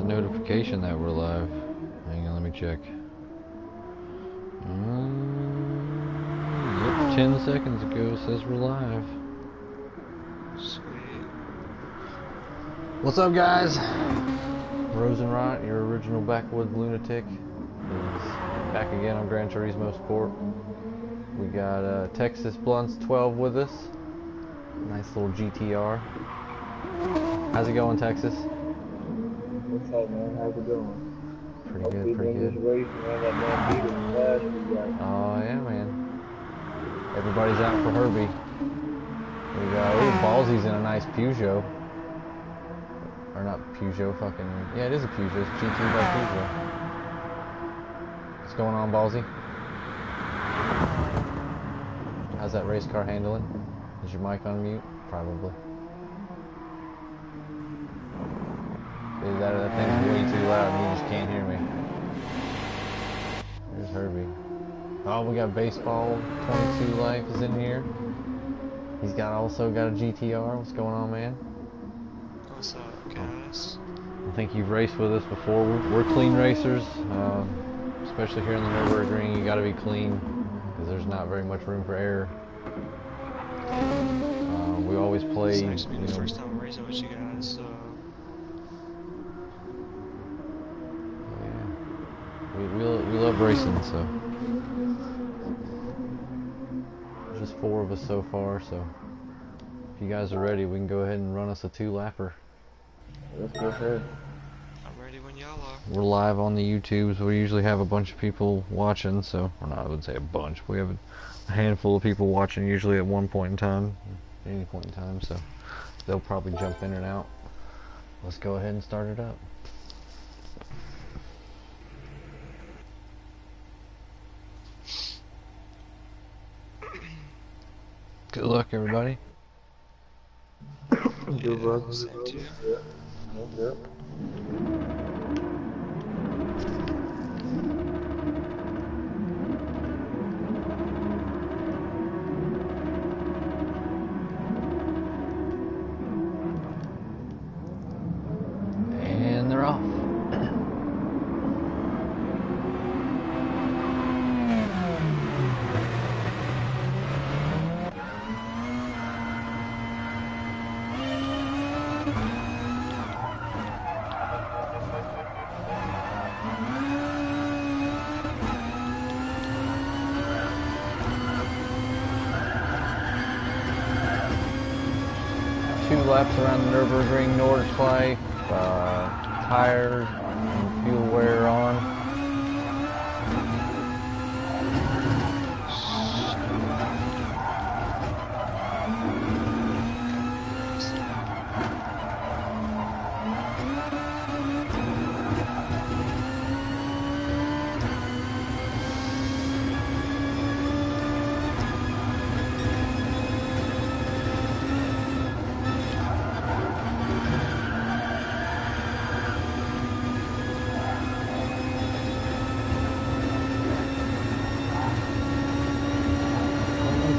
notification that we're live. Hang on, let me check. Yep, 10 seconds ago it says we're live. Sweet. What's up, guys? Rosenrot, your original backwoods lunatic, is back again on Gran Turismo Sport. We got Texas Blunts 12 with us. Nice little GTR. How's it going, Texas? What's up, man? How's it going? Pretty good, pretty good. Oh yeah, man. Everybody's out for Herbie. We got Ballsy's in a nice Peugeot. Or not Peugeot, fucking yeah, it is a Peugeot. It's GT by Peugeot. What's going on, Ballsy? How's that race car handling? Is your mic on mute? Probably. That thing's way too loud and you just can't hear me. There's Herbie. Oh, we got Baseball 22 Life is in here. He's also got a GTR. What's going on, man? What's up, guys? I think you've raced with us before. We're clean racers, especially here in the Nürburgring. You got to be clean because there's not very much room for error. We always play. It's actually the first time I'm racing with you guys, so. We love racing, so there's just 4 of us so far, so if you guys are ready, we can go ahead and run us a 2-lapper. Let's go ahead. I'm ready when y'all are. We're live on the YouTubes. We usually have a bunch of people watching, so, or not, I wouldn't say a bunch. We have a handful of people watching usually at one point in time, at any point in time, so they'll probably jump in and out. Let's go ahead and start it up. Good luck, everybody. Good luck. Same to you. Yep. And they're off. Laps around the Nürburgring, Nordschleife, tires and fuel wear on.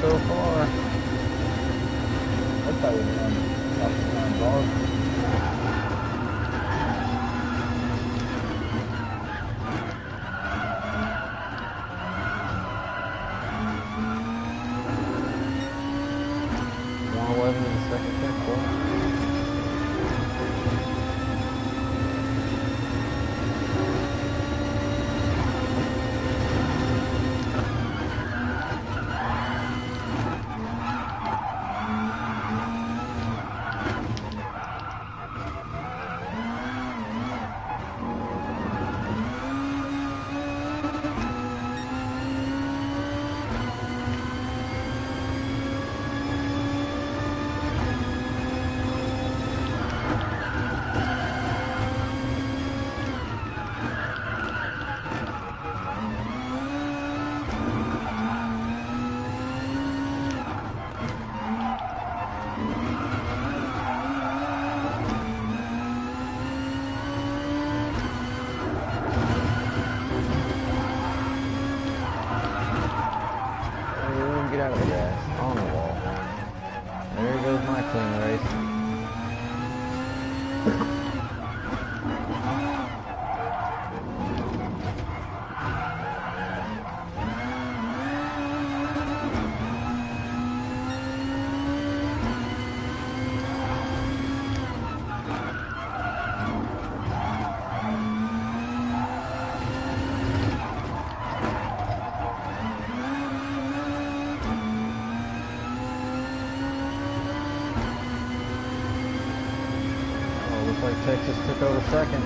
So far. I thought we were on ball. In the second checkpoint. Looks like Texas took over second.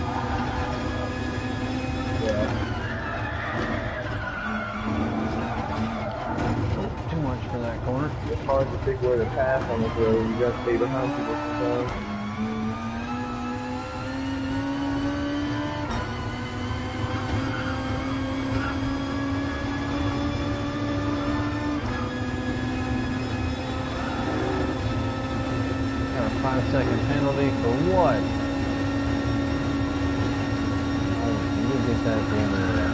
Yeah. Too much for that corner. It's hard to pick where to pass on this road. You gotta stay behind people sometimes. Got a 5-second penalty for what? Oh, you did get that at the end of the lap.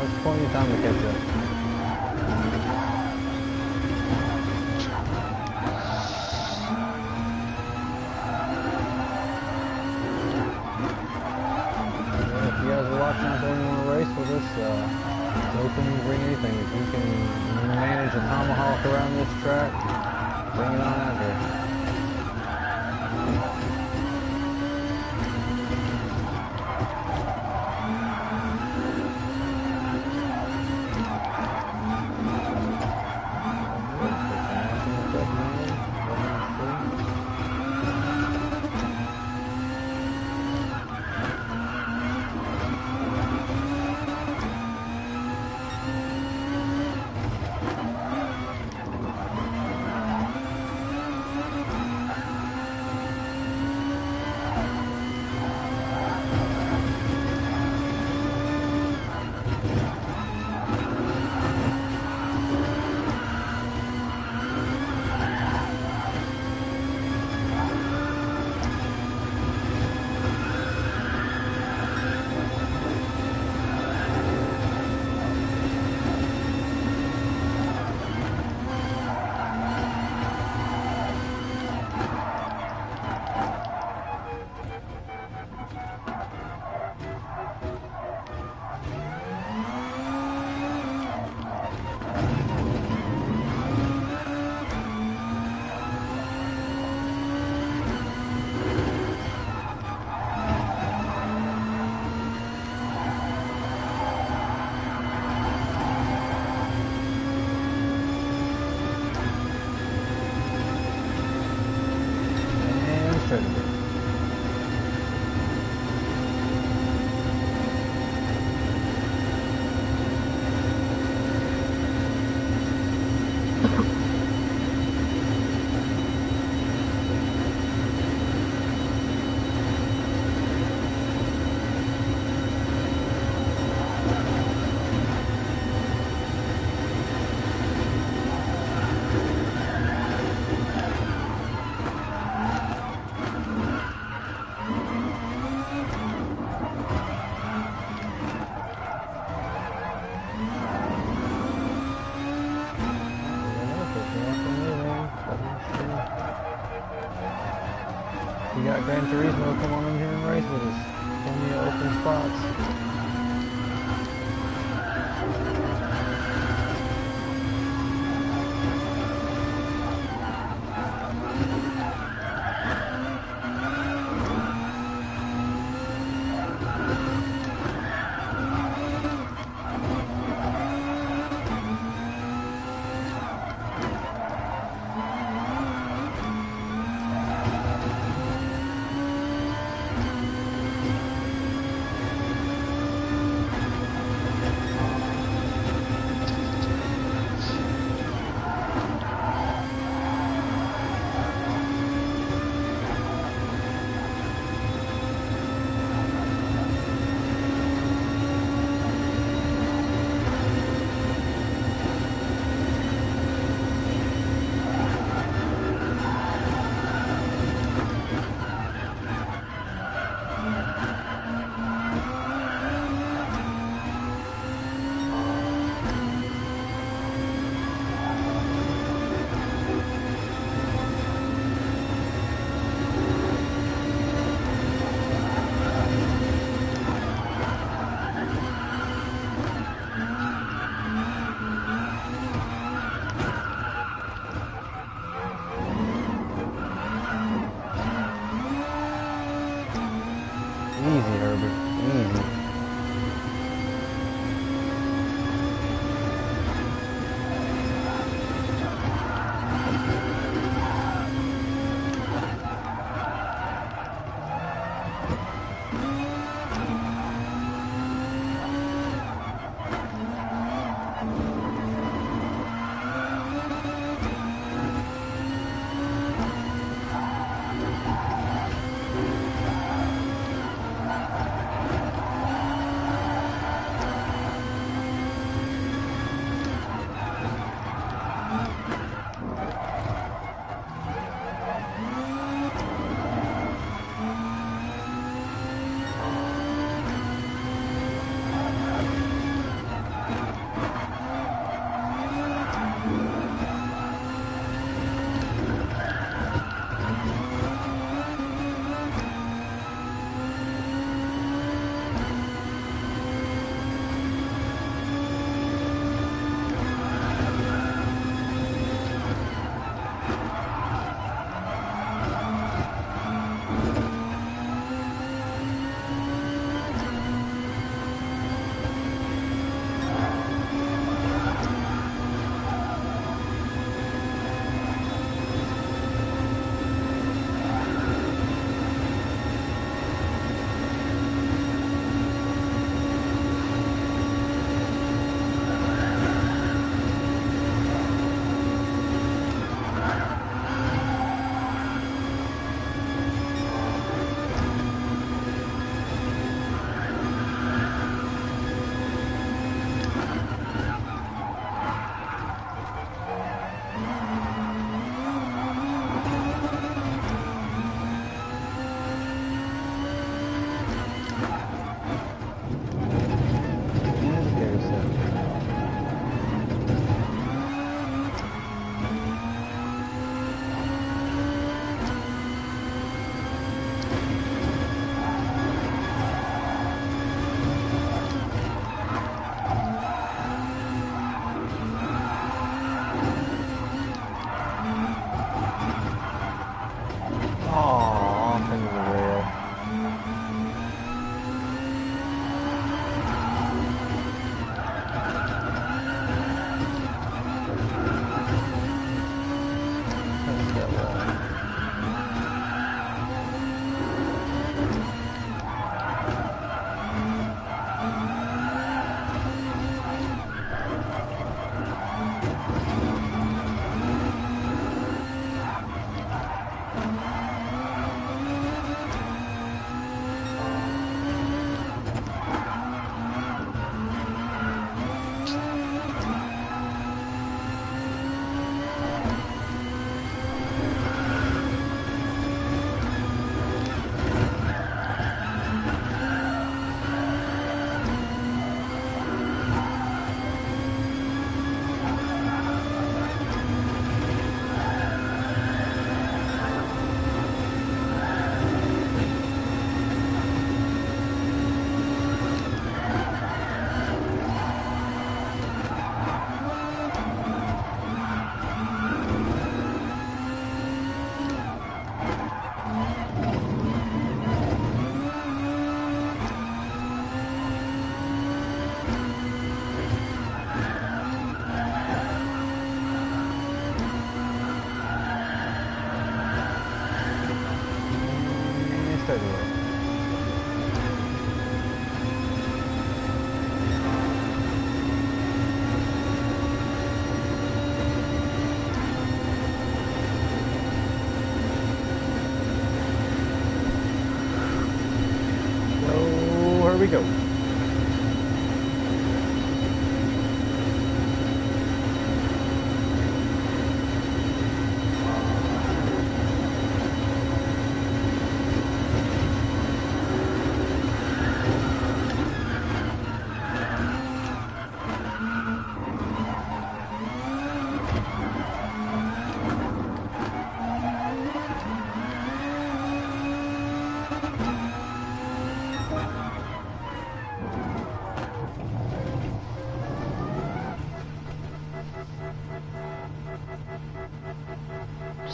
There's plenty of time to catch up. If you guys are watching out there and you want to race with us, it's open to bring anything. If you can manage a tomahawk around this track, bring it on out here. If you got Gran Turismo, come on in here and race with us. Plenty of open spots.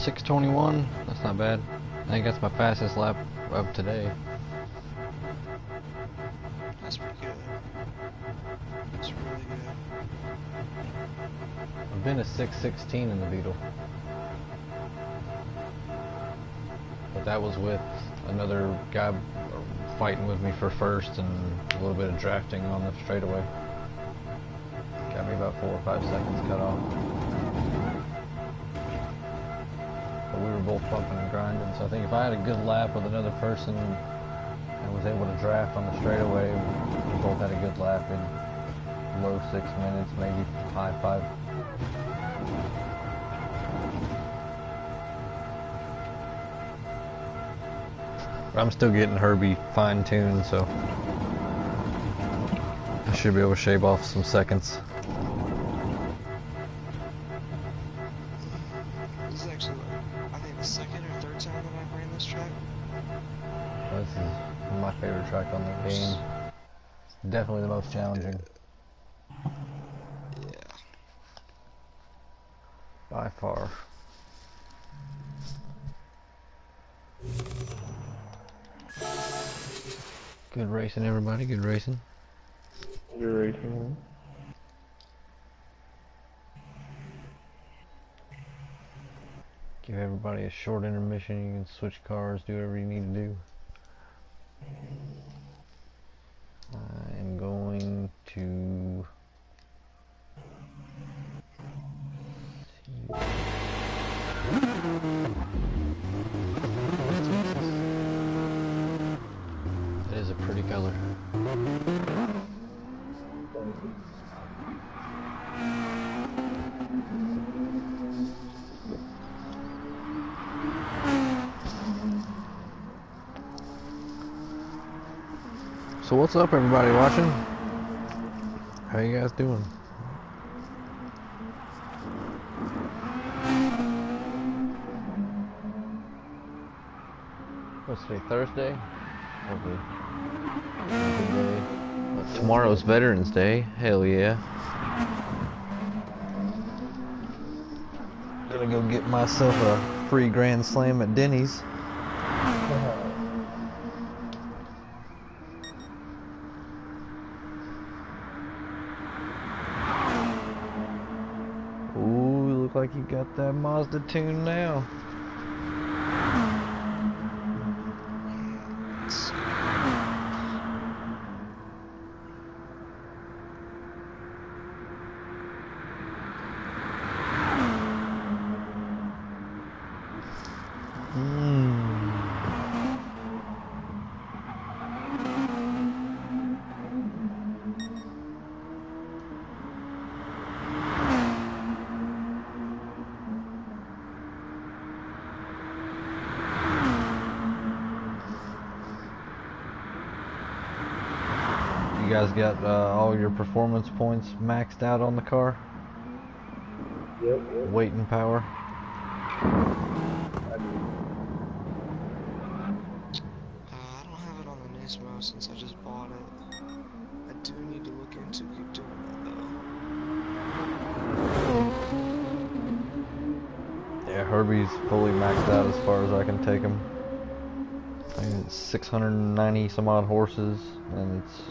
6:21. That's not bad. I think that's my fastest lap of today. That's pretty good. That's really good. I've been a 6:16 in the Beetle. But that was with another guy fighting with me for first and a little bit of drafting on the straightaway. Got me about 4 or 5 seconds cut off. But we were both bumping and grinding, so I think if I had a good lap with another person and was able to draft on the straightaway, we both had a good lap in low 6 minutes, maybe high 5. I'm still getting Herbie fine-tuned, so I should be able to shave off some seconds. This is actually, I think, the second or third time that I've ran this track. This is my favorite track on the game. Definitely the most challenging. Yeah. By far. Good racing, everybody. Good racing. You're racing. Give everybody a short intermission. You can switch cars, do whatever you need to do. I am going to That is a pretty color. So what's up, everybody watching? How you guys doing? What's today, Thursday? Hopefully. Tomorrow's Veterans Day. Hell yeah. Gonna go get myself a free Grand Slam at Denny's. Ooh, you look like you got that Mazda tune now. You guys got all your performance points maxed out on the car? Yep. Weight and power? I don't have it on the Nismo since I just bought it. I do need to look into keep doing that though. Yeah, Herbie's fully maxed out as far as I can take him. I think it's 690 some odd horses, and it's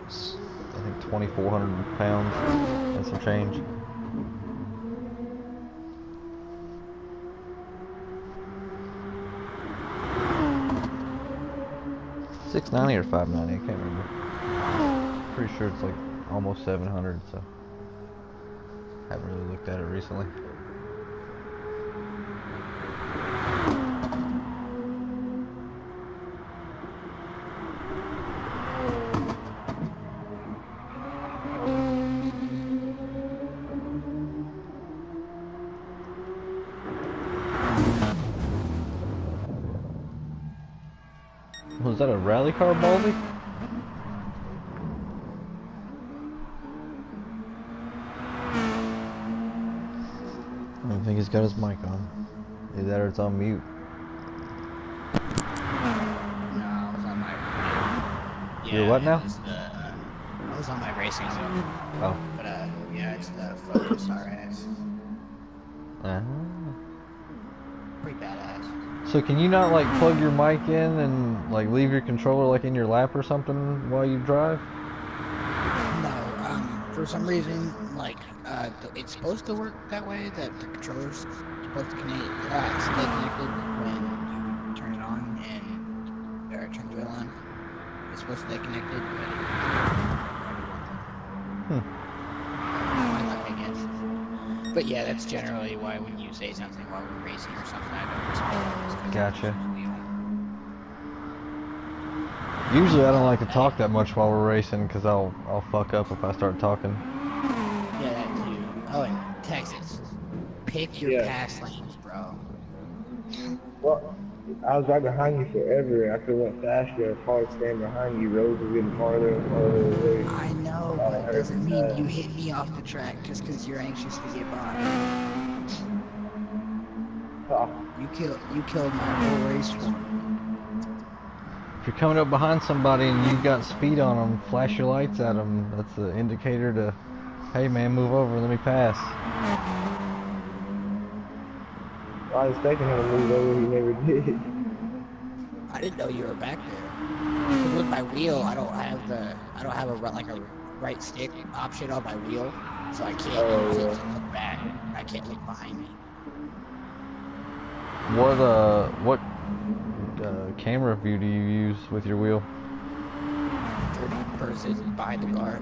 Nice. I think 2,400 pounds and some change. $690 or $590, I can't remember. Pretty sure it's like almost 700, so haven't really looked at it recently. Was that a rally car, Baldy? I don't think he's got his mic on. Either that or it's on mute. No, I was on my. You're what now? I was on my racing zone. Oh. But yeah, it's the Focus RS. Pretty badass. So can you not like plug your mic in and like leave your controller like in your lap or something while you drive? No, for some reason, like, it's supposed to work that way, that the controller's supposed to stay connected when you turn it on or turn the wheel on. It's supposed to stay connected, but my luck, I guess. But yeah, that's generally why when you say something while we're racing or something, I don't respond. Gotcha. Usually I don't like to talk that much while we're racing because I'll fuck up if I start talking. Yeah, that too. Oh, and Texas, pick your pass lanes, bro. Well, I was right behind you forever. After it went faster, I cars staying behind you. Roads were getting farther and farther away. I know, but it doesn't mean you hit me off the track just because you're anxious to get by. You killed my whole race for me. If you're coming up behind somebody and you've got speed on them, flash your lights at them. That's the indicator to, hey man, move over, let me pass. I was expecting him to move over, he never did. I didn't know you were back there. Because with my wheel, I don't have a right stick option on my wheel, so I can't use it to look back. I can't look behind me. What camera view do you use with your wheel? Third person behind the car.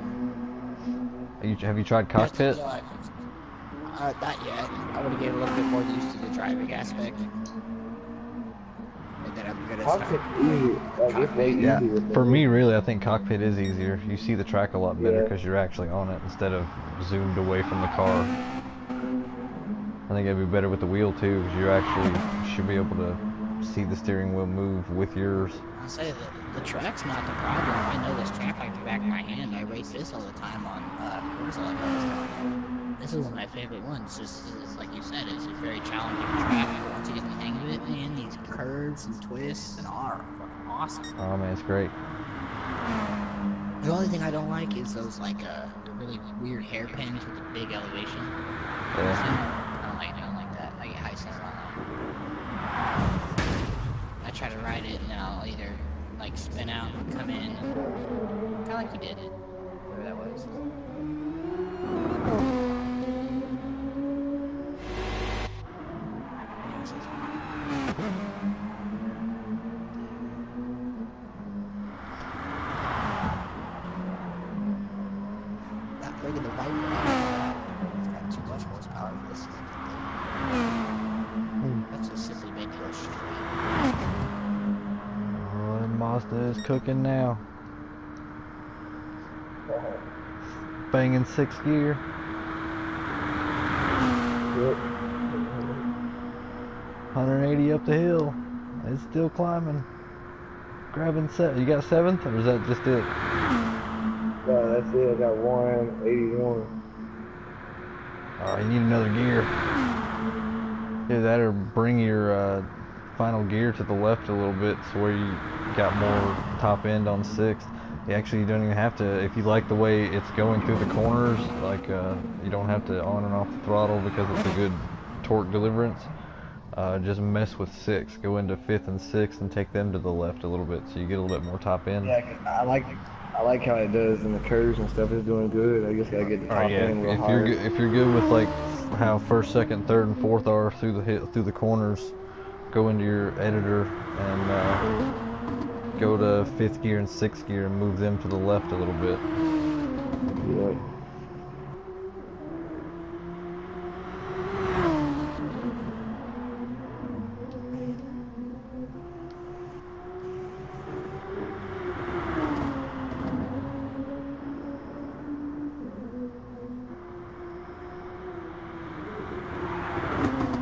Have you tried cockpit? Not yet. I want to get a little bit more used to the driving aspect. And then I'm gonna start. Yeah, for me really, I think cockpit is easier. You see the track a lot better because you're actually on it instead of zoomed away from the car. I think it'd be better with the wheel too, because you actually should be able to see the steering wheel move with yours. I'll say that the track's not the problem. I know this track like the back of my hand. I race this all the time on This is one of my favorite ones. Just like you said, it's a very challenging track. Once you get the hang of it, man, these curves and twists and are fucking awesome. Oh man, it's great. The only thing I don't like is those like the really weird hairpins with the big elevation. Yeah. I don't like that. I get high center on that. I try to ride it and then I'll either like spin out and come in, kind of like you did it, whatever that was. Not bringing the Viper out. It's got too much horsepower for this. That's just simply making it shit. Oh, and Mazda is cooking now. Banging 6th gear. Yep. 180 up the hill. It's still climbing. Grabbing you got 7th, or is that just it? No, that's it. I got 181. You need another gear. Either that or bring your final gear to the left a little bit so where you got more top end on 6th. Actually, you don't even have to, if you like the way it's going through the corners, like you don't have to on and off the throttle because it's a good torque deliverance. Just mess with 6th. Go into 5th and 6th and take them to the left a little bit so you get a little bit more top end. Yeah, I like how it does in the curves and stuff. It's doing good. I just gotta get the top end a little higher. If you're good with like how 1st, 2nd, 3rd, and 4th are through the corners, go into your editor and go to 5th gear and 6th gear and move them to the left a little bit. Yeah.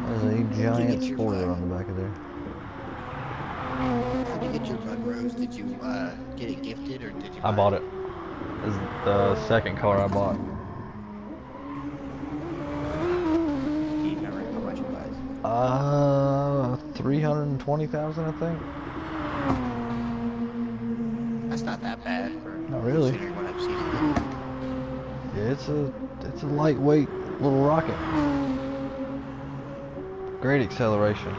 There's a giant spoiler on the back of there. How did you get your Bud Rose? Did you get it gifted or did you I bought it. This is the 2nd car I bought. Do you remember how much it was? 320,000 I think. That's not that bad for Not really. considering what I've seen. Yeah, it's a lightweight little rocket. Great acceleration.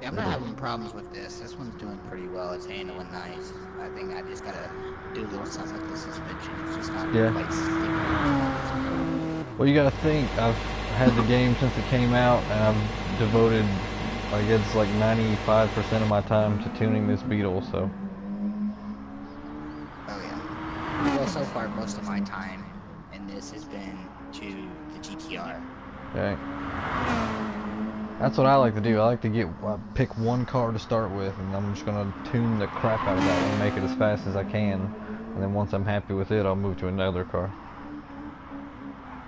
Yeah, I'm not having problems with this. This one's doing pretty well. It's handling nice. I think I just gotta do a little something with the suspension. It's just not Yeah. quite sticking. Well, you gotta think, I've had the game since it came out, and I've devoted, I guess, like 95% of my time to tuning this Beetle, so. Oh yeah. Well, so far most of my time in this has been to the GTR. Okay. That's what I like to do. I like to pick one car to start with, and I'm just gonna tune the crap out of that and make it as fast as I can. And then once I'm happy with it, I'll move to another car.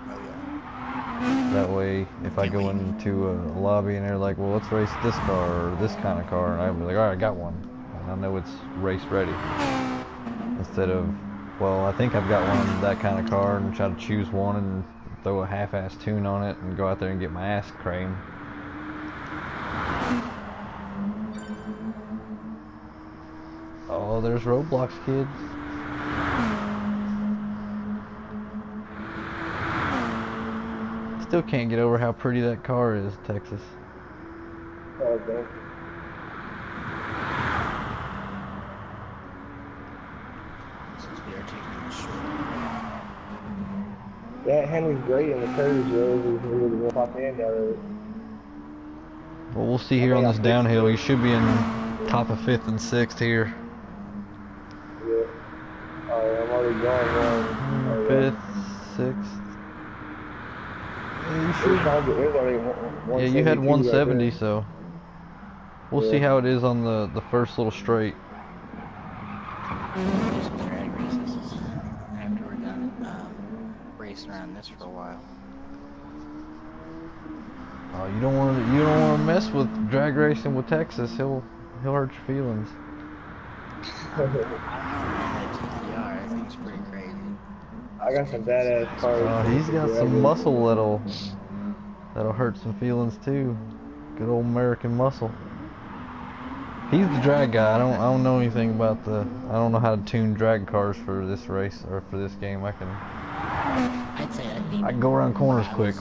Oh yeah. That way, if I go into a lobby and they're like, well, let's race this car or this kind of car, and I'll be like, alright, I got one. And I know it's race ready. Instead of, well, I think I've got one of that kind of car, and try to choose one and throw a half-ass tune on it and go out there and get my ass craned. Oh, there's Roblox kids. Still can't get over how pretty that car is, Texas. Oh, thank you. Since we are taking this short. That handles great in the curves, though. If we really want to pop in out of it. Well, we'll see here on this downhill. You should be in top of 5th and 6th here. Yeah. Alright, I'm already going one. 5th, 6th. Yeah, you should. Yeah, you had 170, so we'll see how it is on the first little straight. Do some drag races after we're done racing around this for a while. Oh, you don't want to mess with drag racing with Texas. He'll hurt your feelings. That GTR, I think it's pretty crazy. I got some badass cars. Oh, he's got some muscle that'll hurt some feelings too. Good old American muscle. He's the drag guy. I don't know anything about I don't know how to tune drag cars for this race or for this game. I'd say I can go around corners quick.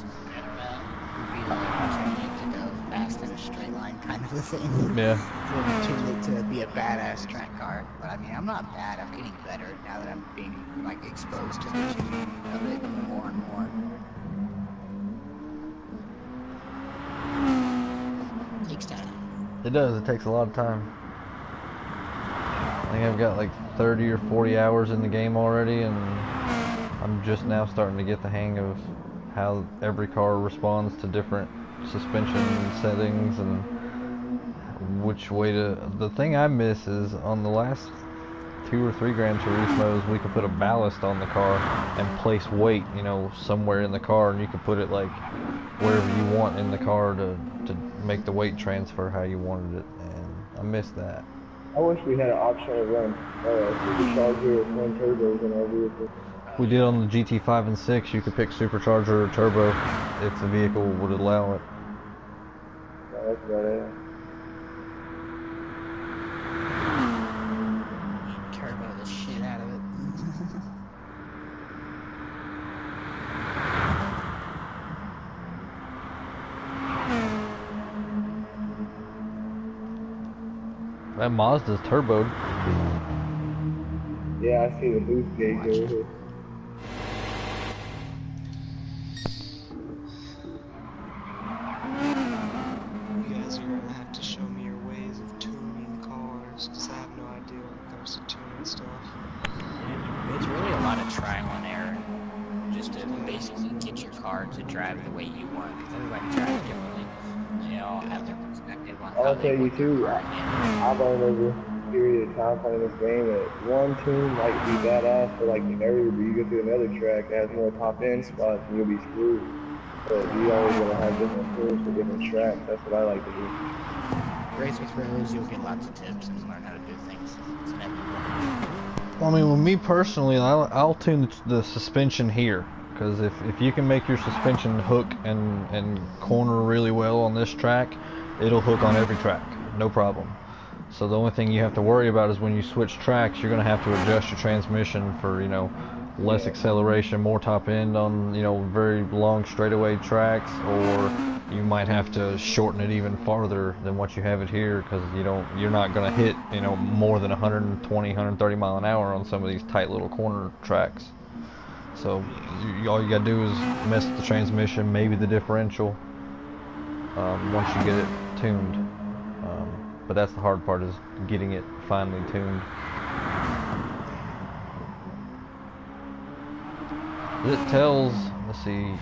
To go fast in a straight line kind of a thing. Yeah. To tune it to be a badass track car. But I mean, I'm not bad. I'm getting better now that I'm being like exposed to the tuning of it more and more. Takes time. It does. It takes a lot of time. I think I've got like 30 or 40 hours in the game already, and I'm just now starting to get the hang of how every car responds to different suspension settings and which way to. The thing I miss is on the last 2 or 3 Gran Turismos, we could put a ballast on the car and place weight, you know, somewhere in the car, and you could put it like wherever you want in the car to make the weight transfer how you wanted it, and I miss that. I wish we had an option to run supercharger or twin turbos in our vehicle. We did on the GT5 and 6, you could pick supercharger or turbo if the vehicle would allow it. Yeah, that's about it. Turbo the shit out of it. That Mazda's turboed. Yeah, I see the boost gauge over here. You guys are gonna have to show me your ways of tuning cars, because I have no idea when it comes to tuning stuff. It's really a lot of trial and error, just to basically get your car to drive the way you want, because everybody drives differently. They all have their perspective on how I'll they tell you want their too, car to handle. I've learned over a period of time playing this game that one tune might be badass for like the nerd, but you go to another track that has more top end spots and you'll be screwed. But you always gonna have different tools for different tracks. That's what I like to do. Race with Rose, you'll get lots of tips and learn how to do things. It's inevitable. Well, I mean, with me personally, I'll tune the suspension here, because if you can make your suspension hook and corner really well on this track, it'll hook on every track, no problem. So the only thing you have to worry about is when you switch tracks, you're going to have to adjust your transmission for, you know, less acceleration, more top end on, you know, very long straightaway tracks, or you might have to shorten it even farther than what you have it here, because you're not going to hit, you know, more than 120, 130 mile an hour on some of these tight little corner tracks. So all you got to do is mess with the transmission, maybe the differential, once you get it tuned. But that's the hard part, is getting it finely tuned. It tells, let's see,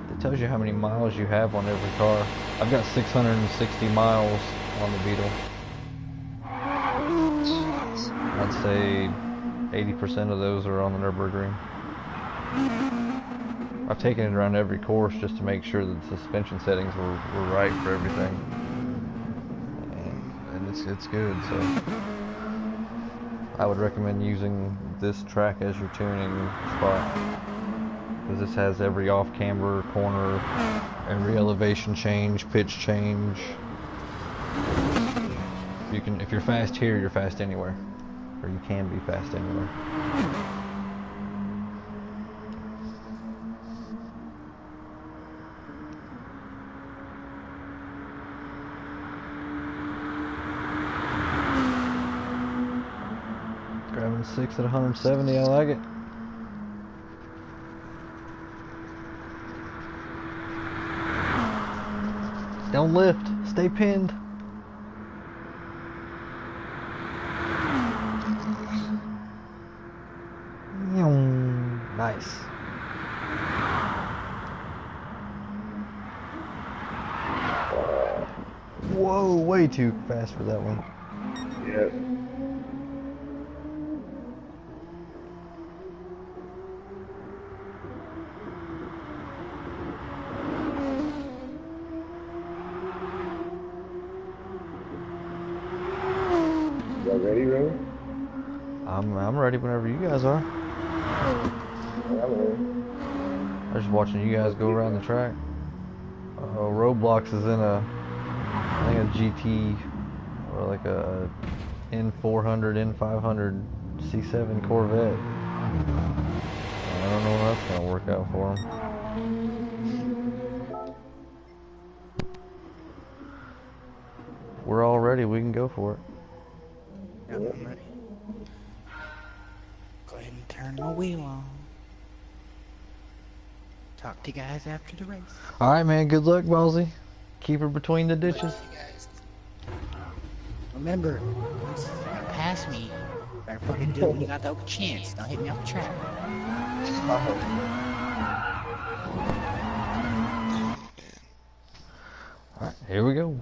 it tells you how many miles you have on every car. I've got 660 miles on the Beetle. I'd say 80% of those are on the Nürburgring. I've taken it around every course just to make sure that the suspension settings were right for everything. And it's good, so I would recommend using this track as your tuning spot, because this has every off-camber, corner, every elevation change, pitch change. If you're fast here, you're fast anywhere, or you can be fast anywhere. Grabbing 6 at 170, I like it. Don't lift, stay pinned. Nice. Whoa, way too fast for that one. Yep. Y'all ready, Ray? I'm ready whenever you guys are. I'm ready. I'm just watching you guys go around the track. Roadblocks is in I think a GT, or like a N400, N500 C7 Corvette. I don't know if that's gonna work out for him. We're all ready. We can go for it. Yep, I'm ready. Go ahead and turn my wheel on. Talk to you guys after the race. All right, man. Good luck, Ballsy. Keep her between the ditches. Guys. Remember, once you pass me, you better fucking do it when you got the open chance. Don't hit me off the track. All right, here we go.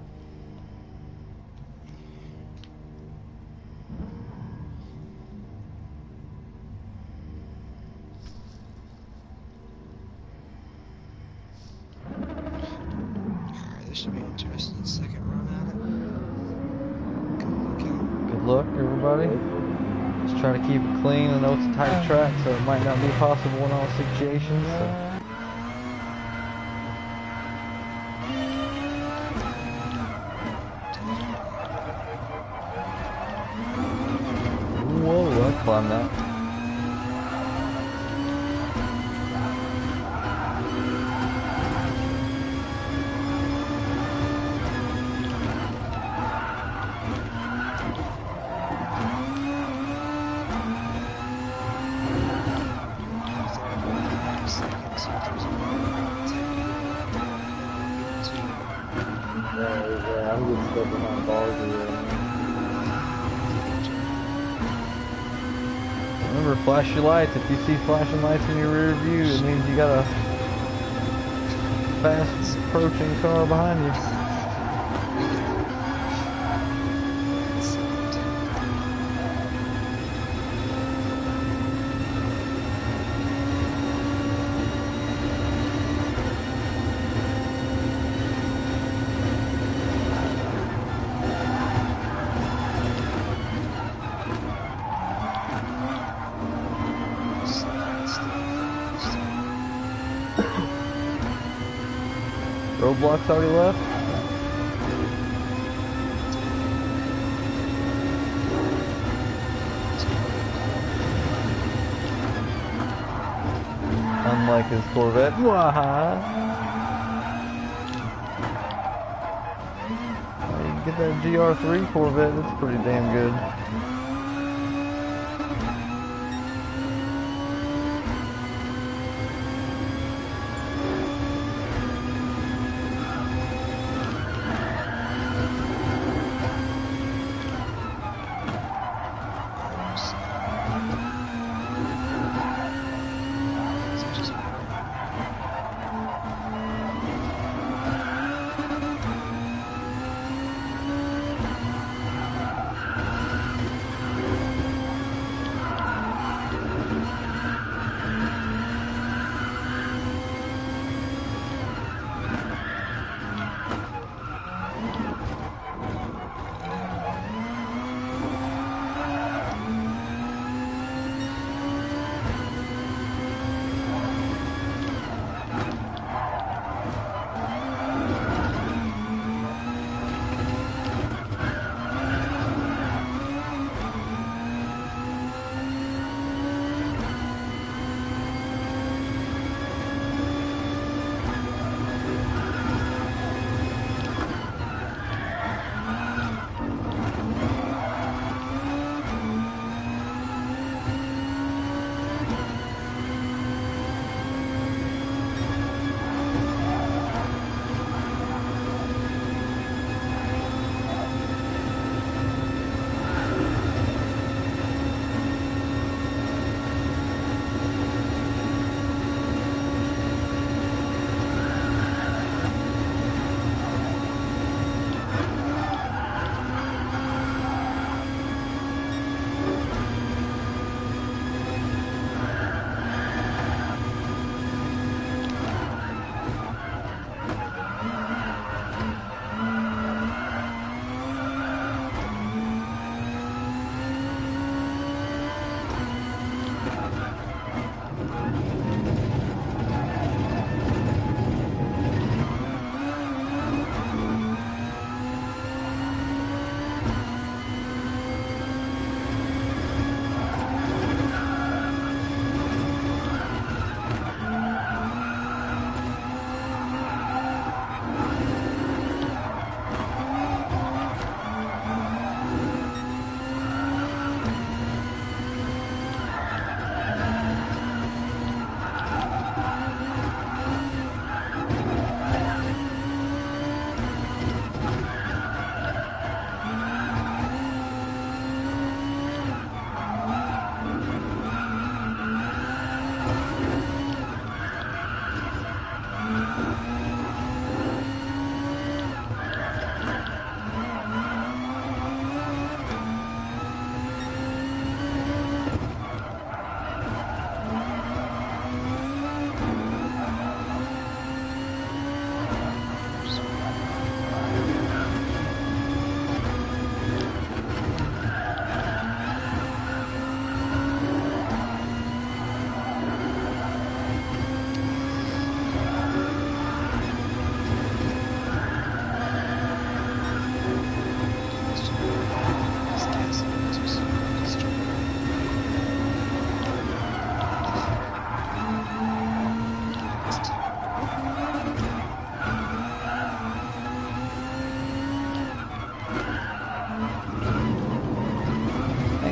This should be interesting. Second run at it. Good luck, everybody. Just try to keep it clean. I know it's a tight track, so it might not be possible in all situations. So. Whoa, I climbed that. Yeah, I'm getting stuck behind bars here. Remember, flash your lights. If you see flashing lights in your rear view, it means you got a fast approaching car behind you. Roadblocks already left? unlike his Corvette. Waha! You get that GR3 Corvette, that's pretty damn good.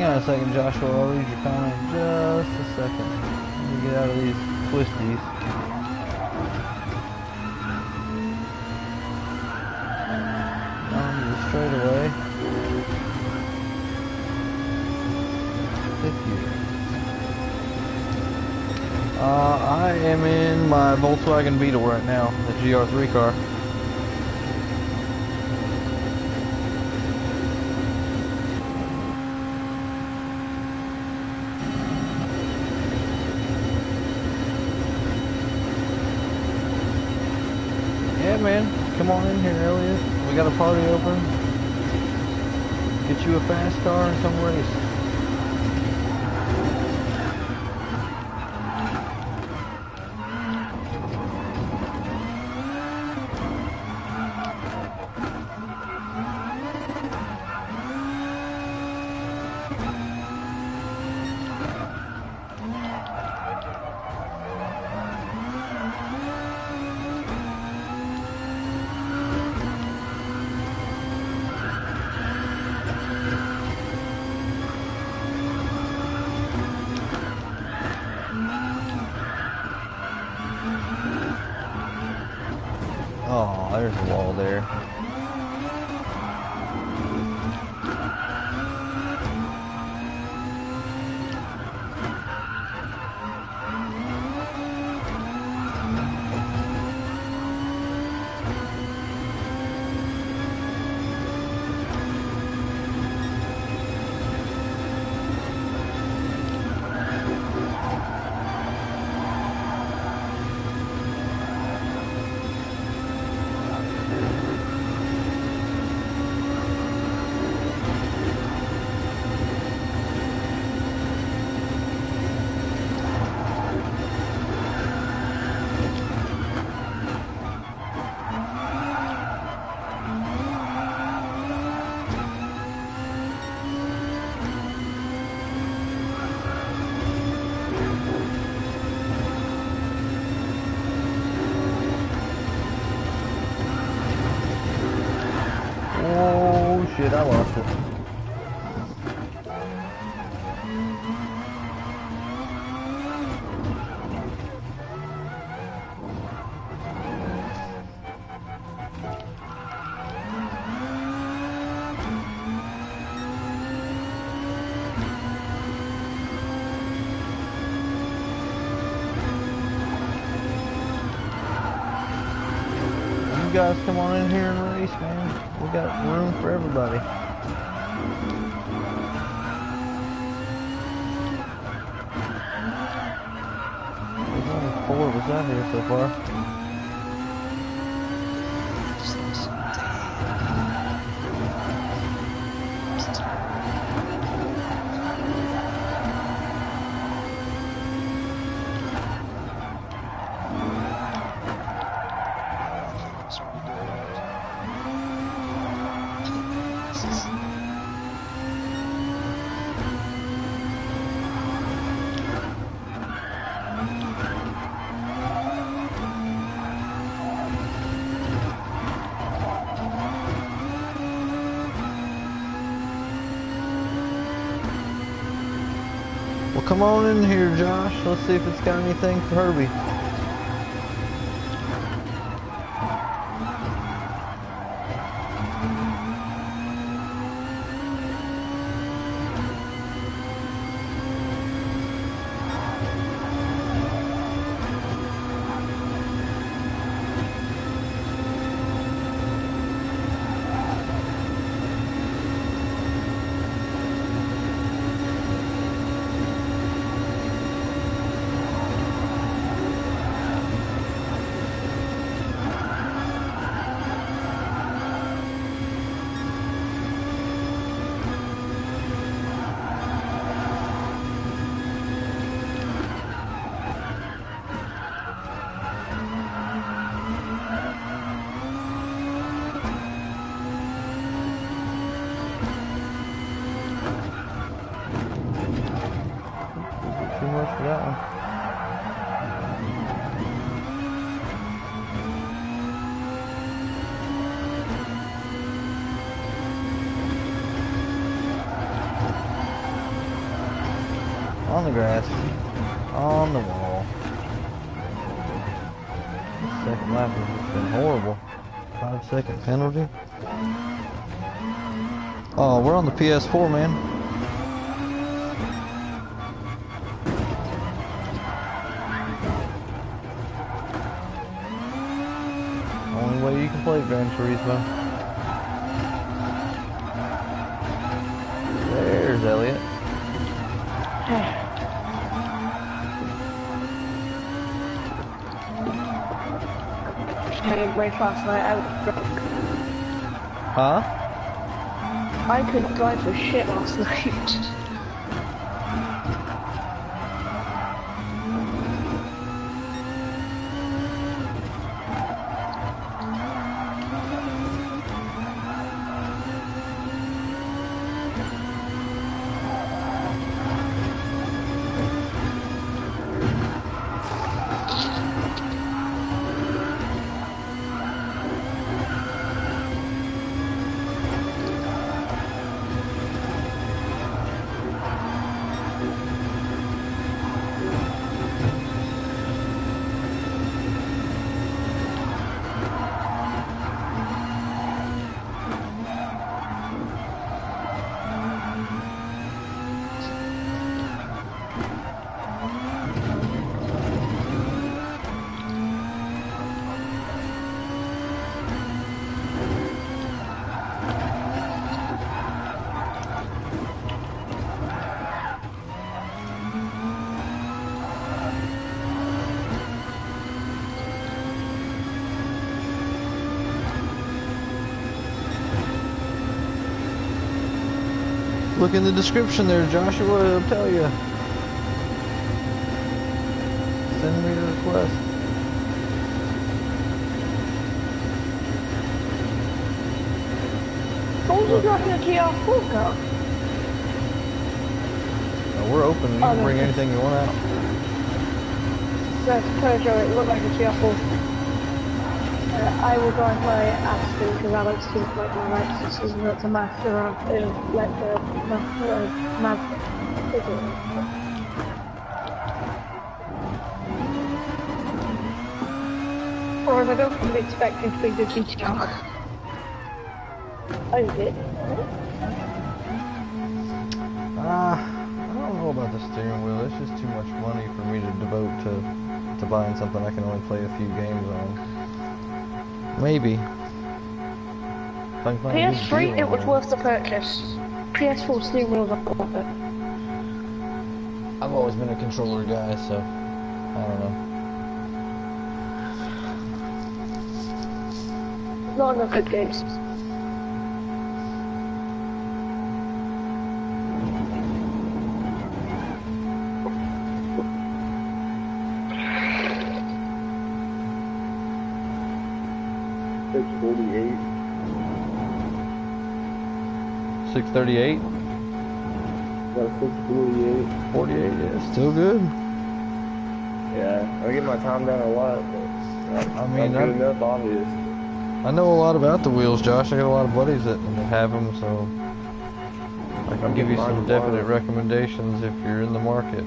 Hang on a second, Joshua. I'll read your comment in just a second. Let me get out of these twisties. On to the straightaway. 50. I am in my Volkswagen Beetle right now, the GR3 car. Yeah, man, come on in here, Elliot. We got a party open. Get you a fast car and come race. there. Oh shit, I lost it. You guys come on in here and race, man. We got room for everybody. There's only 4 of us out here so far. Well, come on in here, Josh. Let's see if it's got anything for Herbie. Too much for that one. On the grass, on the wall. Second lap has just been horrible. 5-second penalty. Oh, we're on the PS4, man. Only way you can play Gran Turismo. There's Elliot. I had a break last night. I was drunk. Huh? I couldn't drive for shit last night. Look in the description there, Joshua. I'll tell you. Send me the request. What was you driving a GR4 car? We're open. You can bring anything you want out. That's Peugeot, it looked like a GR4. I will drive my Aston because Alex seems like my license is not a master of like the map. Or if I don't really expect it to be the GTR. I did. I don't know about the steering wheel. It's just too much money for me to devote to buying something I can only play a few games on. Maybe. If I can find a good PS3, deal it on was one. worth the purchase. PS4 steering wheels are worth it. I've always been a controller guy, so I don't know. Not enough good games. $648. 638, Got a 648. 48, yeah, still good. Yeah, I get my time down a lot, but I mean, not good enough, obvious. I know a lot about the wheels, Josh. I got a lot of buddies that have them, so I can give you some definite recommendations if you're in the market.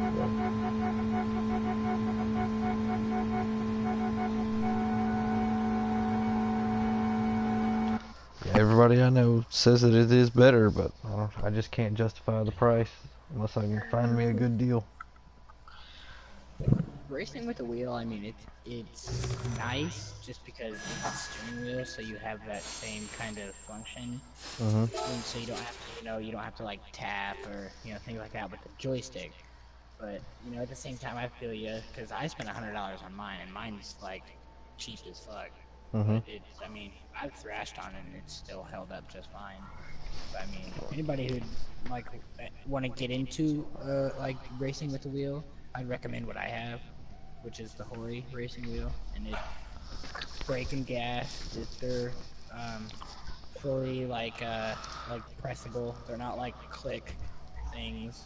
Everybody I know says that it is better, but I just can't justify the price unless I can find me a good deal. Racing with the wheel, I mean, it's nice just because it's a steering wheel, so you have that same kind of function. And so you don't have to, you don't have to like tap or things like that with the joystick. But at the same time, I feel you because I spent $100 on mine, and mine's like cheap as fuck. But I mean, I've thrashed on it, and it's still held up just fine. But I mean, anybody who'd like want to get into like racing with the wheel, I'd recommend what I have, which is the Hori racing wheel, and it's brake and gas. They're fully like pressable. They're not like click things.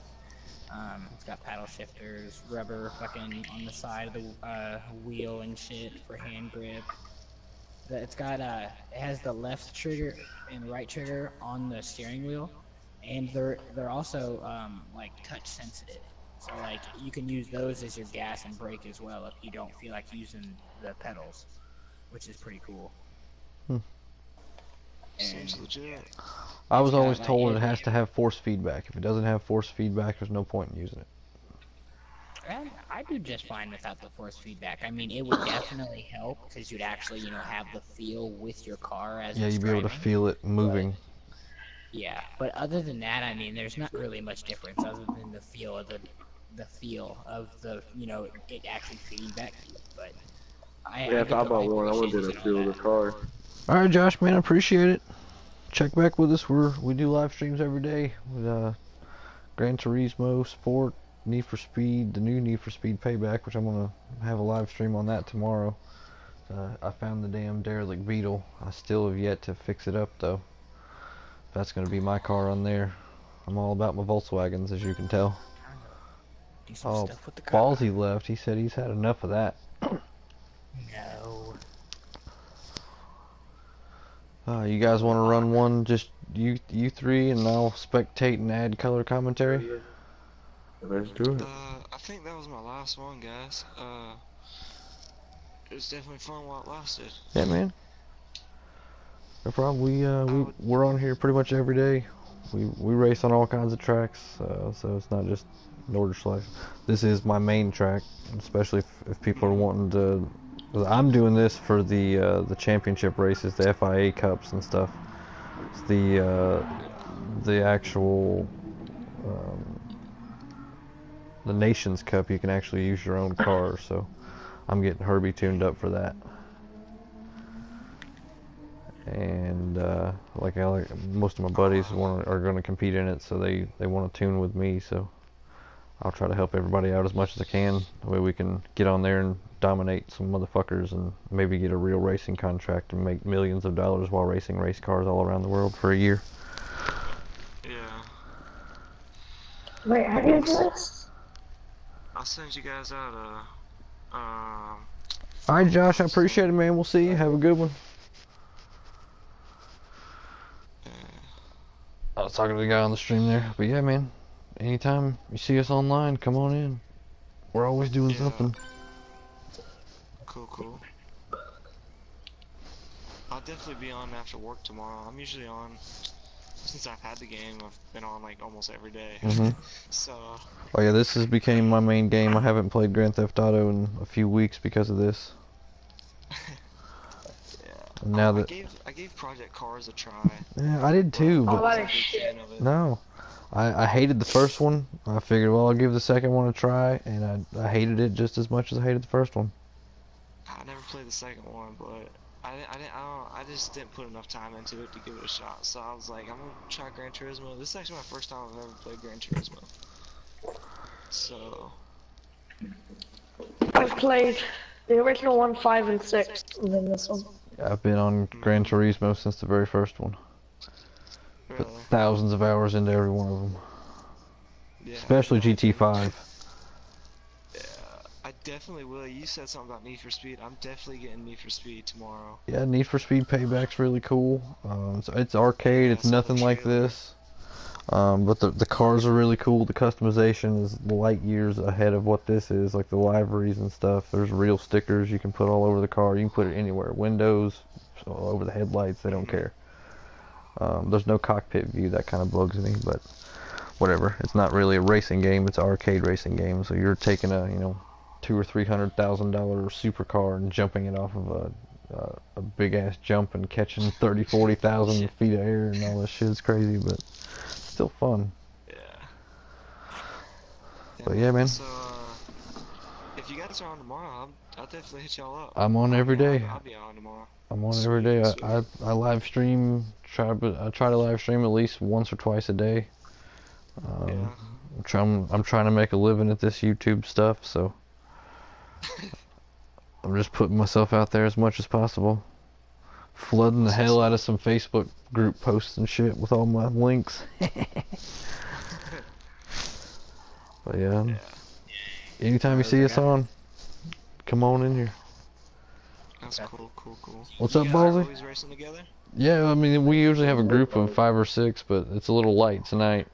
It's got paddle shifters, rubber fucking on the side of the wheel and shit for hand grip. It's got it has the left trigger and the right trigger on the steering wheel, and they're also like touch sensitive. So like you can use those as your gas and brake as well if you don't feel like using the pedals, which is pretty cool. Seems legit. I was always told it has to have force feedback. If it doesn't have force feedback, there's no point in using it. And I do just fine without the force feedback. I mean, it would definitely help because you'd actually, have the feel with your car as it's You'd be able to driving. feel it moving. Yeah, but other than that, I mean, there's not really much difference other than the feel of the feel of the, it actually feeding back to you. But Yeah, if I bought one, I wanted to feel the car. All right, Josh, man, I appreciate it. Check back with us. We do live streams every day with Gran Turismo, Sport, Need for Speed, the new Need for Speed Payback, which I'm gonna have a live stream on that tomorrow. I found the damn derelict Beetle. I still have yet to fix it up though. That's gonna be my car on there. I'm all about my Volkswagens, as you can tell. Do some Oh, stuff with the car. Ballsy left. He said he's had enough of that. No. You guys want to run one, just you three, and I'll spectate and add color commentary? Let's do it. I think that was my last one, guys. It was definitely fun while it lasted. Yeah, man. No problem. We're on here pretty much every day. We race on all kinds of tracks, so it's not just Nordschleife. This is my main track, especially if people are wanting to. I'm doing this for the championship races, the FIA Cups and stuff. It's the actual the Nations Cup. You can actually use your own car, so I'm getting Herbie tuned up for that. and like most of my buddies are going to compete in it, so they want to tune with me. So I'll try to help everybody out as much as I can. That way we can get on there and dominate some motherfuckers and maybe get a real racing contract and make millions of dollars while racing race cars all around the world for a year. Yeah. Wait, how do you do this? I'll send you guys out Alright, Josh, I appreciate it, man. We'll see you. Have a good one. I was talking to the guy on the stream there, but yeah, man, anytime you see us online, come on in. We're always doing something. Cool. I'll definitely be on after work tomorrow. I'm usually on, since I've had the game, I've been on like almost every day. So. Oh yeah, this has became my main game. I haven't played Grand Theft Auto in a few weeks because of this. And now that I gave Project Cars a try. Yeah, I did too, but no, I hated the first one. I figured, well, I'll give the second one a try, and I hated it just as much as I hated the first one. I never played the second one, but I just didn't put enough time into it to give it a shot. So I was like, I'm gonna try Gran Turismo. This is actually my first time I've ever played Gran Turismo. So I've played the original one, 5 and 6, and then this one. I've been on Gran Turismo since the very first one. really, Put thousands of hours into every one of them. yeah, Especially GT5. Yeah, I definitely will. You said something about Need for Speed. I'm definitely getting Need for Speed tomorrow. Yeah, Need for Speed Payback's really cool. It's arcade. It's nothing like this. But the cars are really cool. The customization is light years ahead of what this is, like the liveries and stuff. There's real stickers you can put all over the car. You can put it anywhere. Windows, all over the headlights, they don't care. There's no cockpit view. That kind of bugs me, but whatever. It's not really a racing game. It's an arcade racing game. So you're taking a, $200,000 or $300,000 supercar and jumping it off of a big ass jump and catching 40,000 feet of air and all this shit. It's crazy, but still fun. Yeah. But yeah, man. So, if you guys are on tomorrow, I'll definitely hit y'all up. I'm on every day. I'll be on tomorrow. I'm on every day. I live stream. I try to live stream at least once or twice a day. Yeah. I'm trying to make a living at this YouTube stuff, so I'm just putting myself out there as much as possible. Flooding the hell out of some Facebook group posts and shit with all my links. But yeah, anytime you see us on, come on in here. That's cool. What's You up, guys Ballsy? always racing together? Yeah, I mean, we usually have a group of 5 or 6, but it's a little light tonight.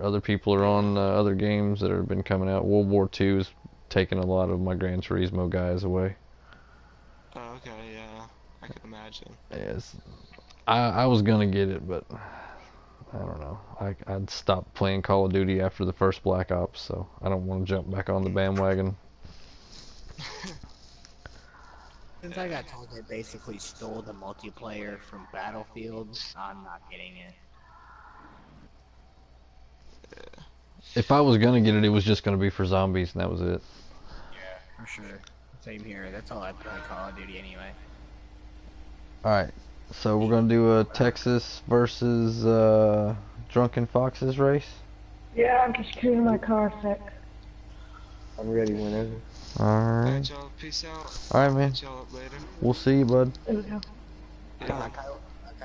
Other people are on other games that have been coming out. World War II is taking a lot of my Gran Turismo guys away. Oh, okay, yeah. I can imagine. Yes, I was gonna get it, but I don't know. I'd stopped playing Call of Duty after the first Black Ops, so I don't want to jump back on the bandwagon. Since I got told they basically stole the multiplayer from Battlefield, I'm not getting it. If I was gonna get it, it was just gonna be for zombies, and that was it. Yeah, for sure. Same here. That's all I play Call of Duty anyway. Alright, so we're gonna do a Texas versus Drunken Foxes race. Yeah, I'm just cleaning my car sick. I'm ready whenever. Alright. Alright, y'all. Peace out. Alright, man. Hit y'all up later. We'll see you, bud. There we go. Yeah.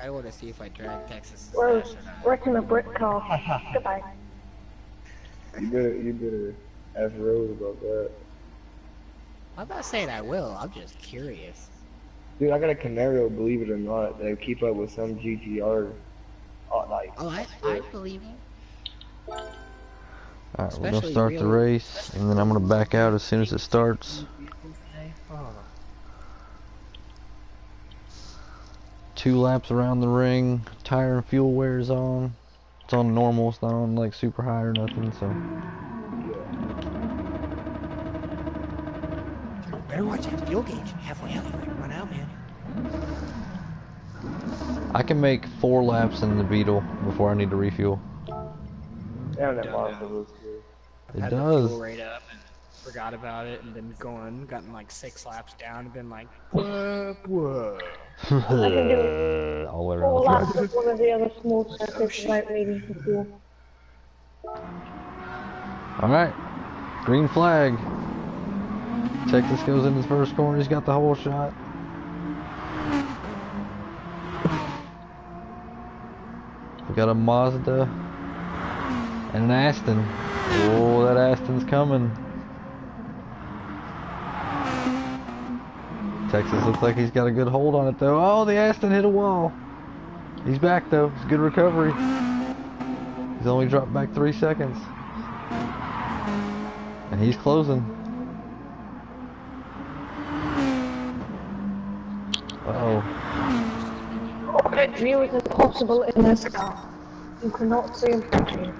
I want to see if I drag Texas. We're working a brick car. Goodbye. You better ask Rose about that. I'm not saying I will. I'm just curious. Dude, I got a Camaro, believe it or not, that keep up with some GTR. Oh, I believe you. Alright, we're gonna start the race, and then I'm gonna back out as soon as it starts. 2 laps around the ring, tire and fuel wears on. It's on normal, it's not on like super high or nothing, so. Better watch that fuel gauge. Halfway out, you might run out, man. I can make 4 laps in the Beetle before I need to refuel. Damn, that monster looks good. It Had the does. fuel rate up and forgot about it, and been gotten like 6 laps down, and been like, whoa. I can do all the way 4 around the track. laps of one of the other small circuits without needing to fuel. Alright, green flag. Texas goes in his first corner, he's got the whole shot. We got a Mazda and an Aston. Oh, that Aston's coming. Texas looks like he's got a good hold on it though. Oh, the Aston hit a wall. He's back though, it's a good recovery. He's only dropped back 3 seconds. And he's closing. Uh-oh. Overhead view is impossible in this car. You cannot see in front of you.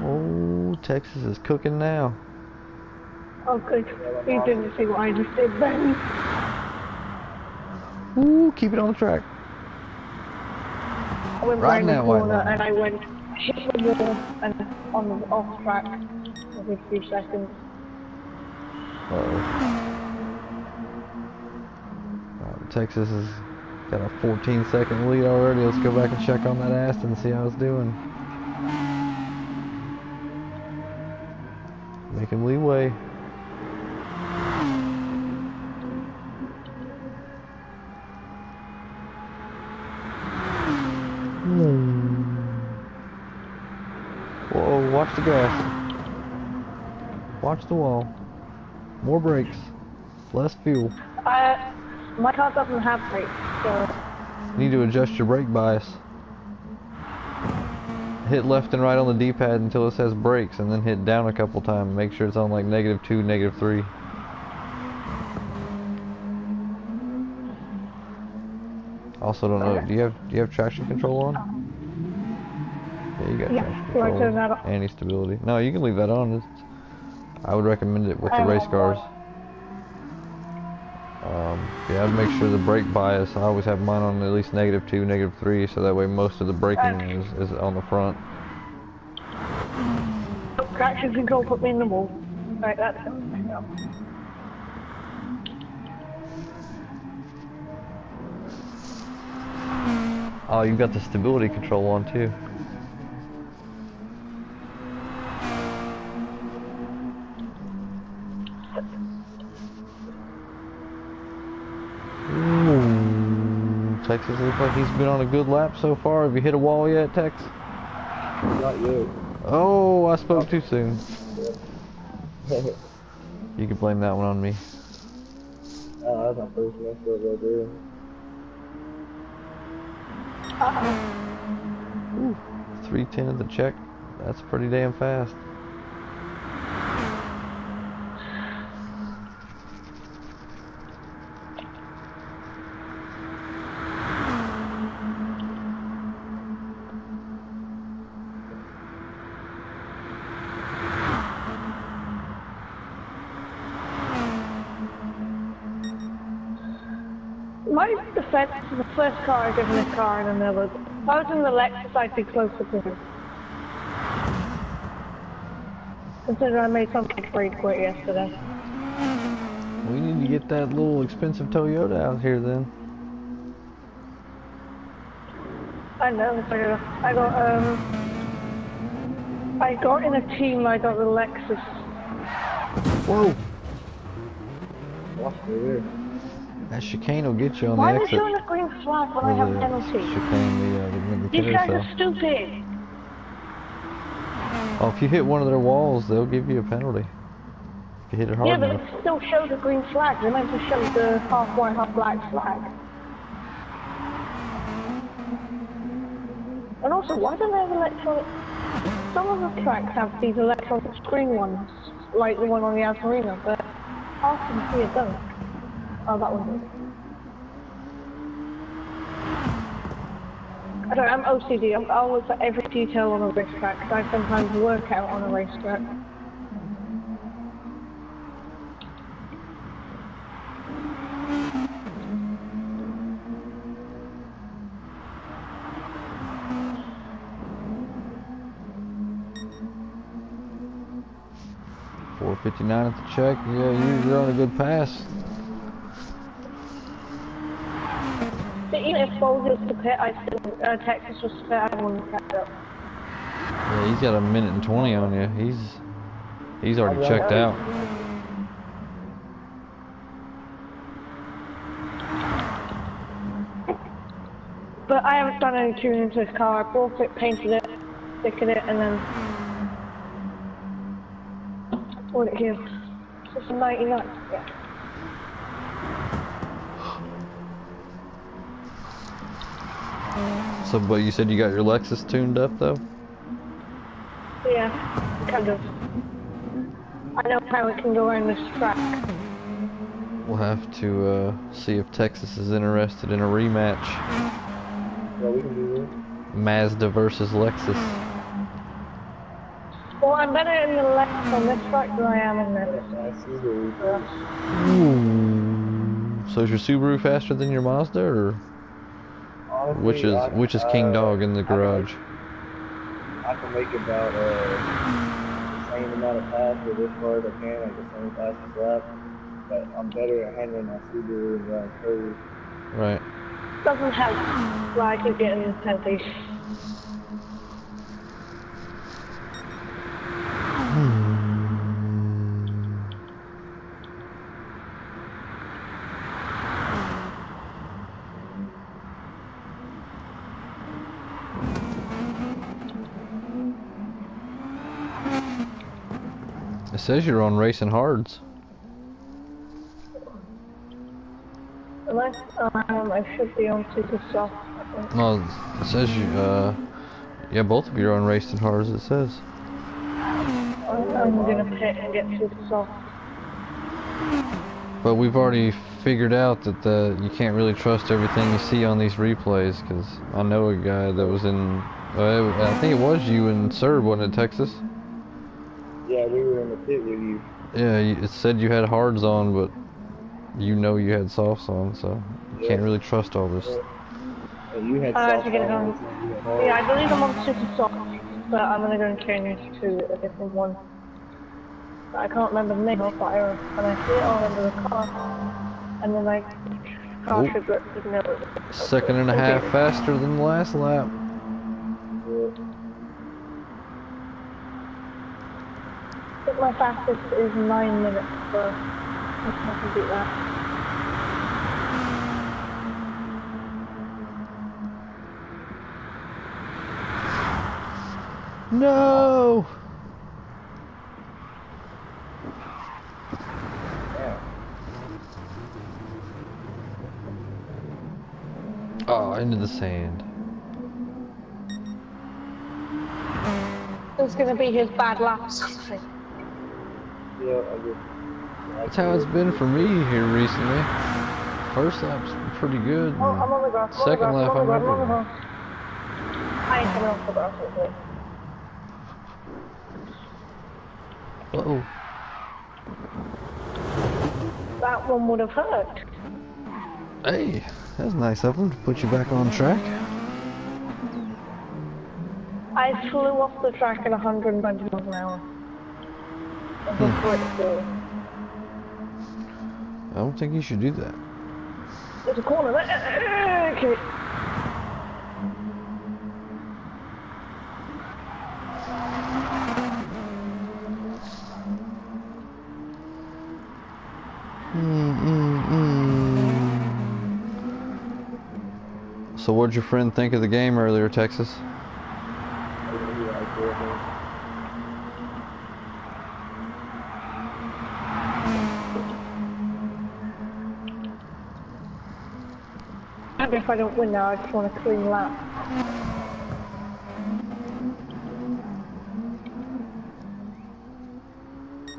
Oh, Texas is cooking now. Oh good, you didn't see what I just did then. Ooh, keep it on the track. I went Right right in in the that white corner line. and I went hit the wall and on the off track for a few seconds. Uh-oh. Texas has got a 14-second lead already. Let's go back and check on that Aston and see how it's doing. Making leeway. Whoa, watch the gas. Watch the wall. More brakes. Less fuel. My car doesn't have brakes, so... You need to adjust your brake bias. Hit left and right on the D-pad until it says brakes, and then hit down a couple times. Make sure it's on like -2, -3. Also, don't know. Do you have traction control on? Yeah, you got traction do I control. turn that off? Anti-stability. No, you can leave that on. I would recommend it with the race cars. Yeah, I'd make sure the brake bias, I always have mine on at least -2, -3, so that way most of the braking is on the front. Traction control put me in the wall. Right, that's it. Oh, you've got the stability control on too. Texas looks like he's been on a good lap so far. Have you hit a wall yet, Tex? Not yet. Oh, I spoke too soon. You can blame that one on me. Oh, that's my first mess up right there. Ooh, 310 at the check. That's pretty damn fast. My defense is the first car I've driven this car and another. If I was in the Lexus, I'd be closer to him. Considering I made something pretty quick yesterday. We need to get that little expensive Toyota out here then. I know, I got in a team, I got the Lexus. Whoa! Watch me there. That chicane will get you on Why the are they exit. showing a green flag when I have a The penalty? chicane, the These guys carousel. are stupid. Oh, if you hit one of their walls, they'll give you a penalty. If you hit it hard Yeah, but enough. it still shows a green flag. They meant to show the half white, half black flag. And also, why don't they have electronic... Some of the tracks have these electronic screen ones, like the one on the Arena, but half of them here don't. Oh, that one did. I don't know, I'm OCD. I'll look for every detail on a racetrack, because I sometimes work out on a racetrack. 4:59 at the check. Yeah, you're on a good pass. So even if Bowles was to pit, I still, Texas was to pit, I wouldn't catch up. Yeah, he's got a minute and 20 on you. He's already checked out. But I haven't done any tuning into this car. I bought it, painted it, stickered it, and then bought it here. It's a 99. Yeah. So, but you said you got your Lexus tuned up though? Yeah, kind of. I know how it can go around this track. We'll have to see if Texas is interested in a rematch. Yeah, we can do that. Mazda versus Lexus. Well, I'm better in the Lexus on this track than I am in this. Ooh. So is your Subaru faster than your Mazda, or Honestly, which is King Dog in the garage? I can make about the same amount of pass with this car as I can, like the same fastest lap. But I'm better at handling my Subaru and running curves. Right. Doesn't help. Like you're getting temptation. It says you're on Racing Hards. Unless I should be on super soft. No, it says you. Yeah, both of you are on Racing Hards. It says. I'm gonna pit and get super soft. But we've already figured out that you can't really trust everything you see on these replays, because I know a guy that was in. I think it was you and Serb, wasn't it, Texas? Yeah, we were in the pit with you. Yeah, it said you had hards on, but you know you had softs on, so you can't really trust all this. And you had I soft should get it on. Yeah, I believe I'm on super soft, but I'm gonna go and change to a different one. I can't remember the name of it, but when I see it, I'll remember the car. And then I should know it. Second and a half faster than the last lap. I think my fastest is 9 minutes, so I can beat that. No! Oh, into the sand. It's gonna be his bad lap or something. Yeah, That's how it's been for me here recently. First lap's pretty good. Oh, I'm on the grass. Second lap, I'm on the over. grass. I ain't coming off the grass with it. Uh-oh. That one would have hurt. Hey, that's nice of them to put you back on track. I flew off the track at 120 miles an hour. I don't think you should do that. There's a corner there. Okay. So what'd your friend think of the game earlier, Texas? Maybe if I don't win now, I just want a clean lap.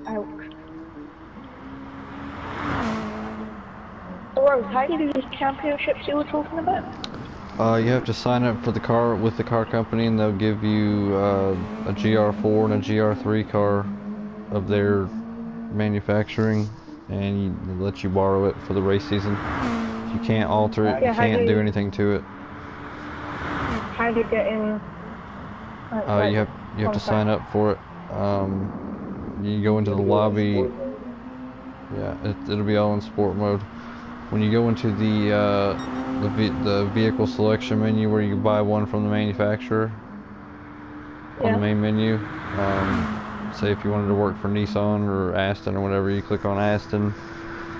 Ouch. Rose, how do you do these championships you were talking about? You have to sign up for the car with the car company, and they'll give you a GR4 and a GR3 car of their manufacturing, and they let you borrow it for the race season. If you can't alter it, you can't do anything to it. How do you get in? You have to sign up for it. you go into the lobby. Yeah, it'll be all in sport mode. When you go into the vehicle selection menu where you buy one from the manufacturer, on the main menu, say if you wanted to work for Nissan or Aston or whatever, you click on Aston,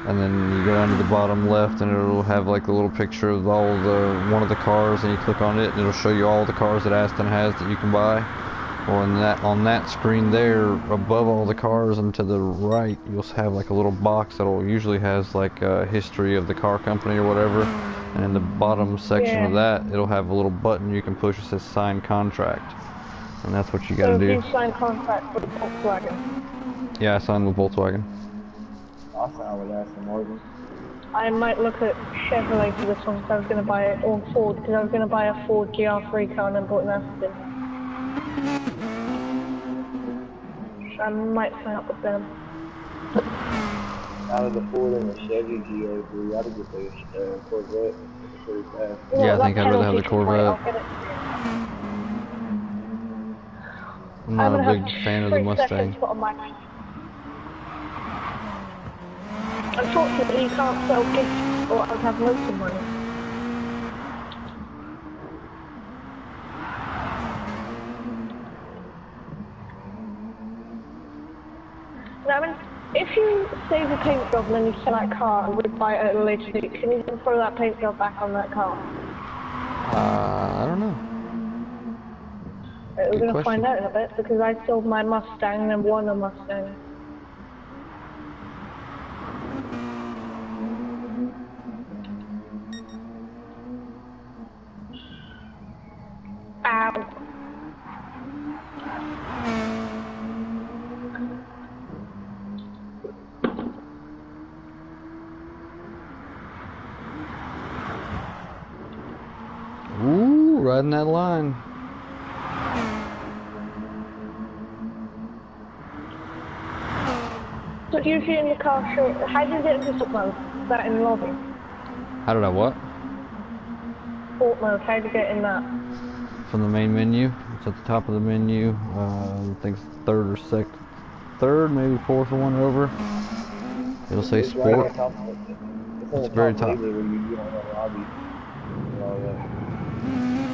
and then you go down to the bottom left, and it'll have like a little picture of one of the cars, and you click on it, and it'll show you all the cars that Aston has that you can buy. Well, on that screen there, above all the cars and to the right, you'll have like a little box that'll usually has like a history of the car company or whatever. And in the bottom section of that, it'll have a little button you can push that says sign contract. And that's what you gotta do. So if you sign contract with Volkswagen? Yeah, I signed with Volkswagen. I'll sign with Aston Martin. I might look at Chevrolet for this one because I was going to buy it, or Ford, because I was going to buy a Ford GR3 car and then bought an Aston. I might sign up with them. Out of the Ford and the Chevy GR3, I'd get the Corvette. It's pretty fast. Yeah, I think I'd rather have the Corvette. I'm not a big fan of the Mustang. Unfortunately, you can't sell gifts or I would have loads of money. Now, I mean, if you save a paint job and then you sell that car and rebuy it at a later date, can you then throw that paint job back on that car? I don't know. We're going to find out in a bit because I sold my Mustang and won a Mustang. Ow. Ooh, riding that line. So usually in the car show, how do you get into sport mode? Is that in the lobby? How did I what? Sport mode, how do you get in that? From the main menu. It's at the top of the menu. I think it's third, maybe fourth one over. It'll say sport. It's very top.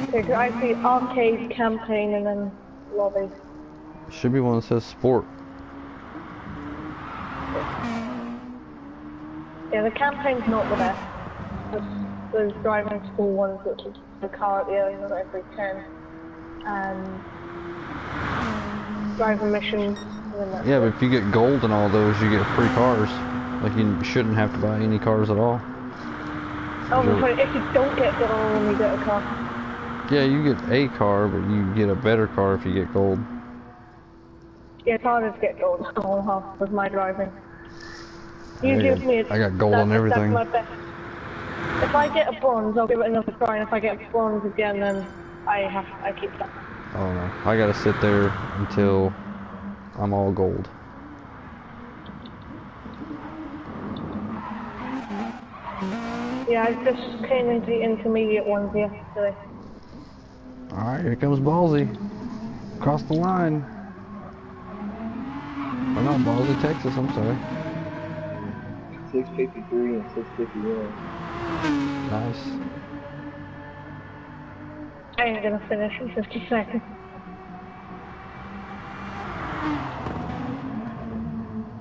Okay, so I see arcade, campaign, and then lobby. Should be one that says sport. Yeah, the campaign's not the best. Those driving school ones, which is the car at the end of every 10, and driving missions. Yeah, but if you get gold in all those, you get free cars. Like you shouldn't have to buy any cars at all. Oh, but if you don't get gold, then you get a car. Yeah, you get a car, but you get a better car if you get gold. Yeah, it's harder to get gold on half with my driving. I got gold on everything. That's my best. If I get a bronze, I'll give it another try, and if I get bronze again, then I keep that. Oh no, I gotta sit there until I'm all gold. Yeah, I just came into the intermediate ones yesterday. Alright, here comes Ballsy. Across the line. Oh no, Ballsy, Texas, I'm sorry. 653 and 651. Nice. I ain't gonna finish in 50 seconds.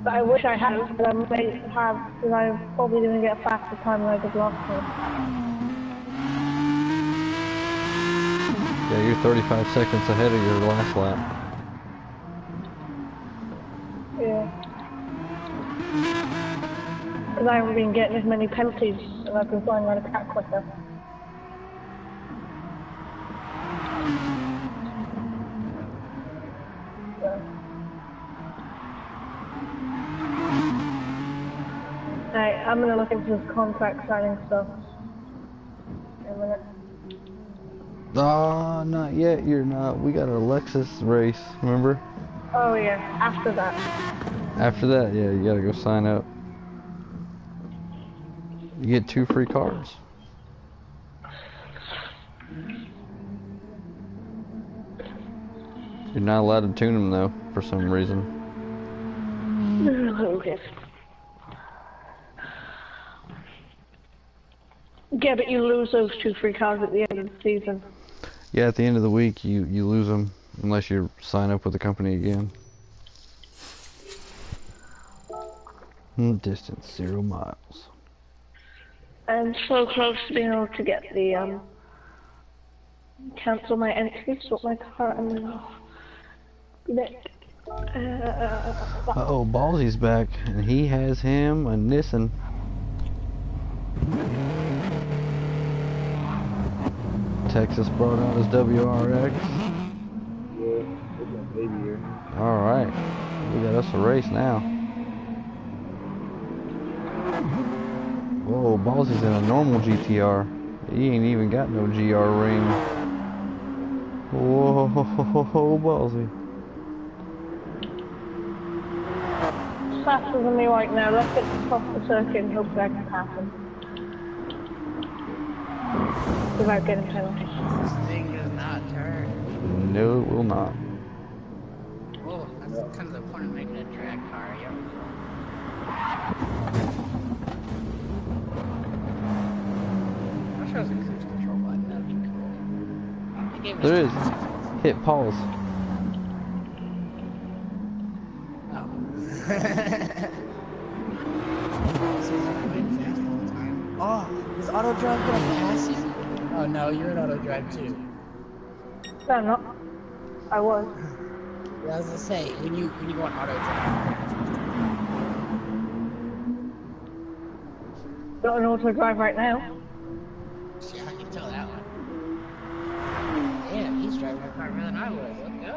But I wish I had, but I might have, because I'm probably gonna get a faster time than I did last time. Yeah, you're 35 seconds ahead of your last lap. Yeah. Because I haven't been getting as many penalties, and I've been flying around a track quicker. So. Right, I'm gonna look into this contract signing stuff in a minute. Not yet, you're not. We got a Lexus race, remember? Oh yeah, after that. After that, yeah, you gotta go sign up. You get 2 free cars. You're not allowed to tune them though, for some reason. Okay. Yeah, but you lose those 2 free cars at the end of the season. Yeah, at the end of the week, you lose them unless you sign up with the company again. Distance 0 miles. I'm so close to being able to get the cancel my entry, swap my car, and then Uh-oh, Ballsy's back, and he has him a Nissan. Texas brought out his WRX. Yeah, it's a baby here. Alright, we got us a race now. Whoa, Ballsy's in a normal GTR. He ain't even got no GR ring. Whoa, Ballsy. faster than me right now. Let's get to the top of the circuit and hope I can pass him. Without getting penalties. This thing does not turn. No, it will not. Oh, that's kind of the point of making a drag car. Yep. I'm sure there's a cruise control button. That'd be cool. They gave us There is. 2 seconds. Hit pause. Oh. Oh, is auto drive gonna pass you? Oh no, you're in auto drive too. No, I'm not. I was. Yeah, I was gonna say, when you go on auto drive. Got an auto drive right now. Yeah, I can tell that one. Damn, he's driving a car better than I was. Let's go.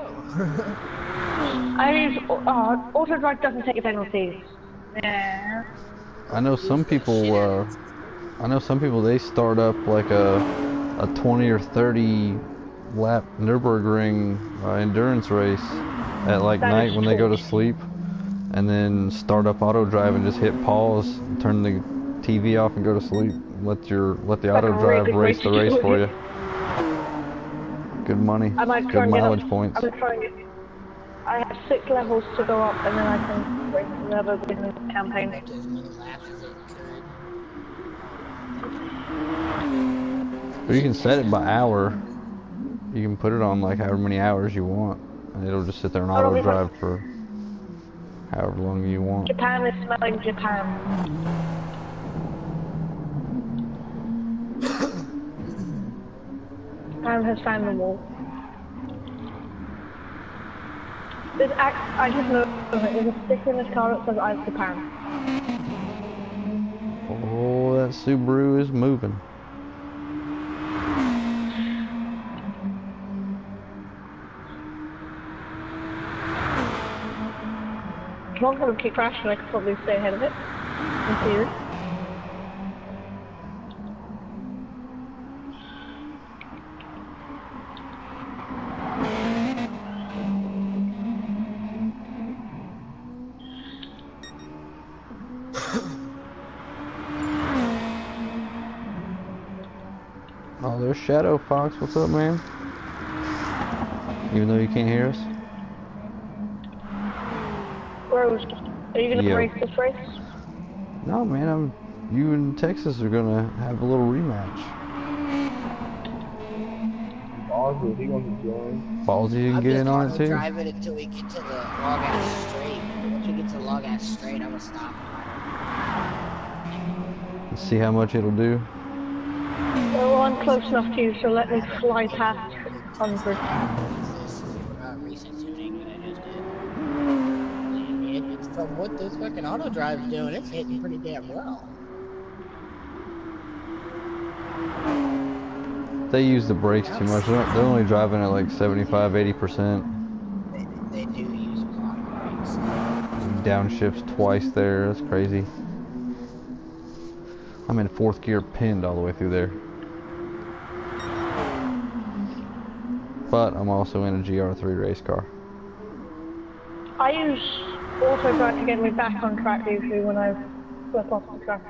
I use auto drive doesn't take penalties. Yeah. I know some people, they start up like a 20 or 30 lap Nürburgring endurance race at like That night is when they go to true. sleep, and then start up auto drive and just hit pause, turn the TV off and go to sleep. Let the auto a really drive good way race to the race do for it. you. Good money, I might try good and get mileage up. points. I'm trying it. I have 6 levels to go up, and then I can race another business campaign. Make as many laps as it could. Or you can set it by hour. You can put it on like however many hours you want, and it'll just sit there and auto drive for however long you want. Japan is smelling Japan. Japan has found the wall. I just know there's a sticker in this car that says I'm Japan. Oh, that Subaru is moving. As long as I don't keep crashing, I could probably stay ahead of it. In theory. Oh, there's Shadow Fox. What's up, man? Even though you can't hear us? Rose, are you gonna Yo. race this race? No, man. You and Texas are gonna have a little rematch. Ballsy, he wants to join. Ballsy, you can get in on it too. Drive it until we get to the log ass straight. Once we get to the log ass straight, I'm gonna stop. Let's see how much it'll do. Well, I'm close enough to you, so let me fly past 100. This recent tuning that I just did. It's from what this fucking auto drive's doing, it's hitting pretty damn well. They use the brakes too much. They're only driving at like 75-80%. They do use a lot of brakes. Downshifts twice there. That's crazy. I'm in 4th gear pinned all the way through there. But I'm also in a GR3 race car. I use auto drive to get me back on track usually when I flip off the track.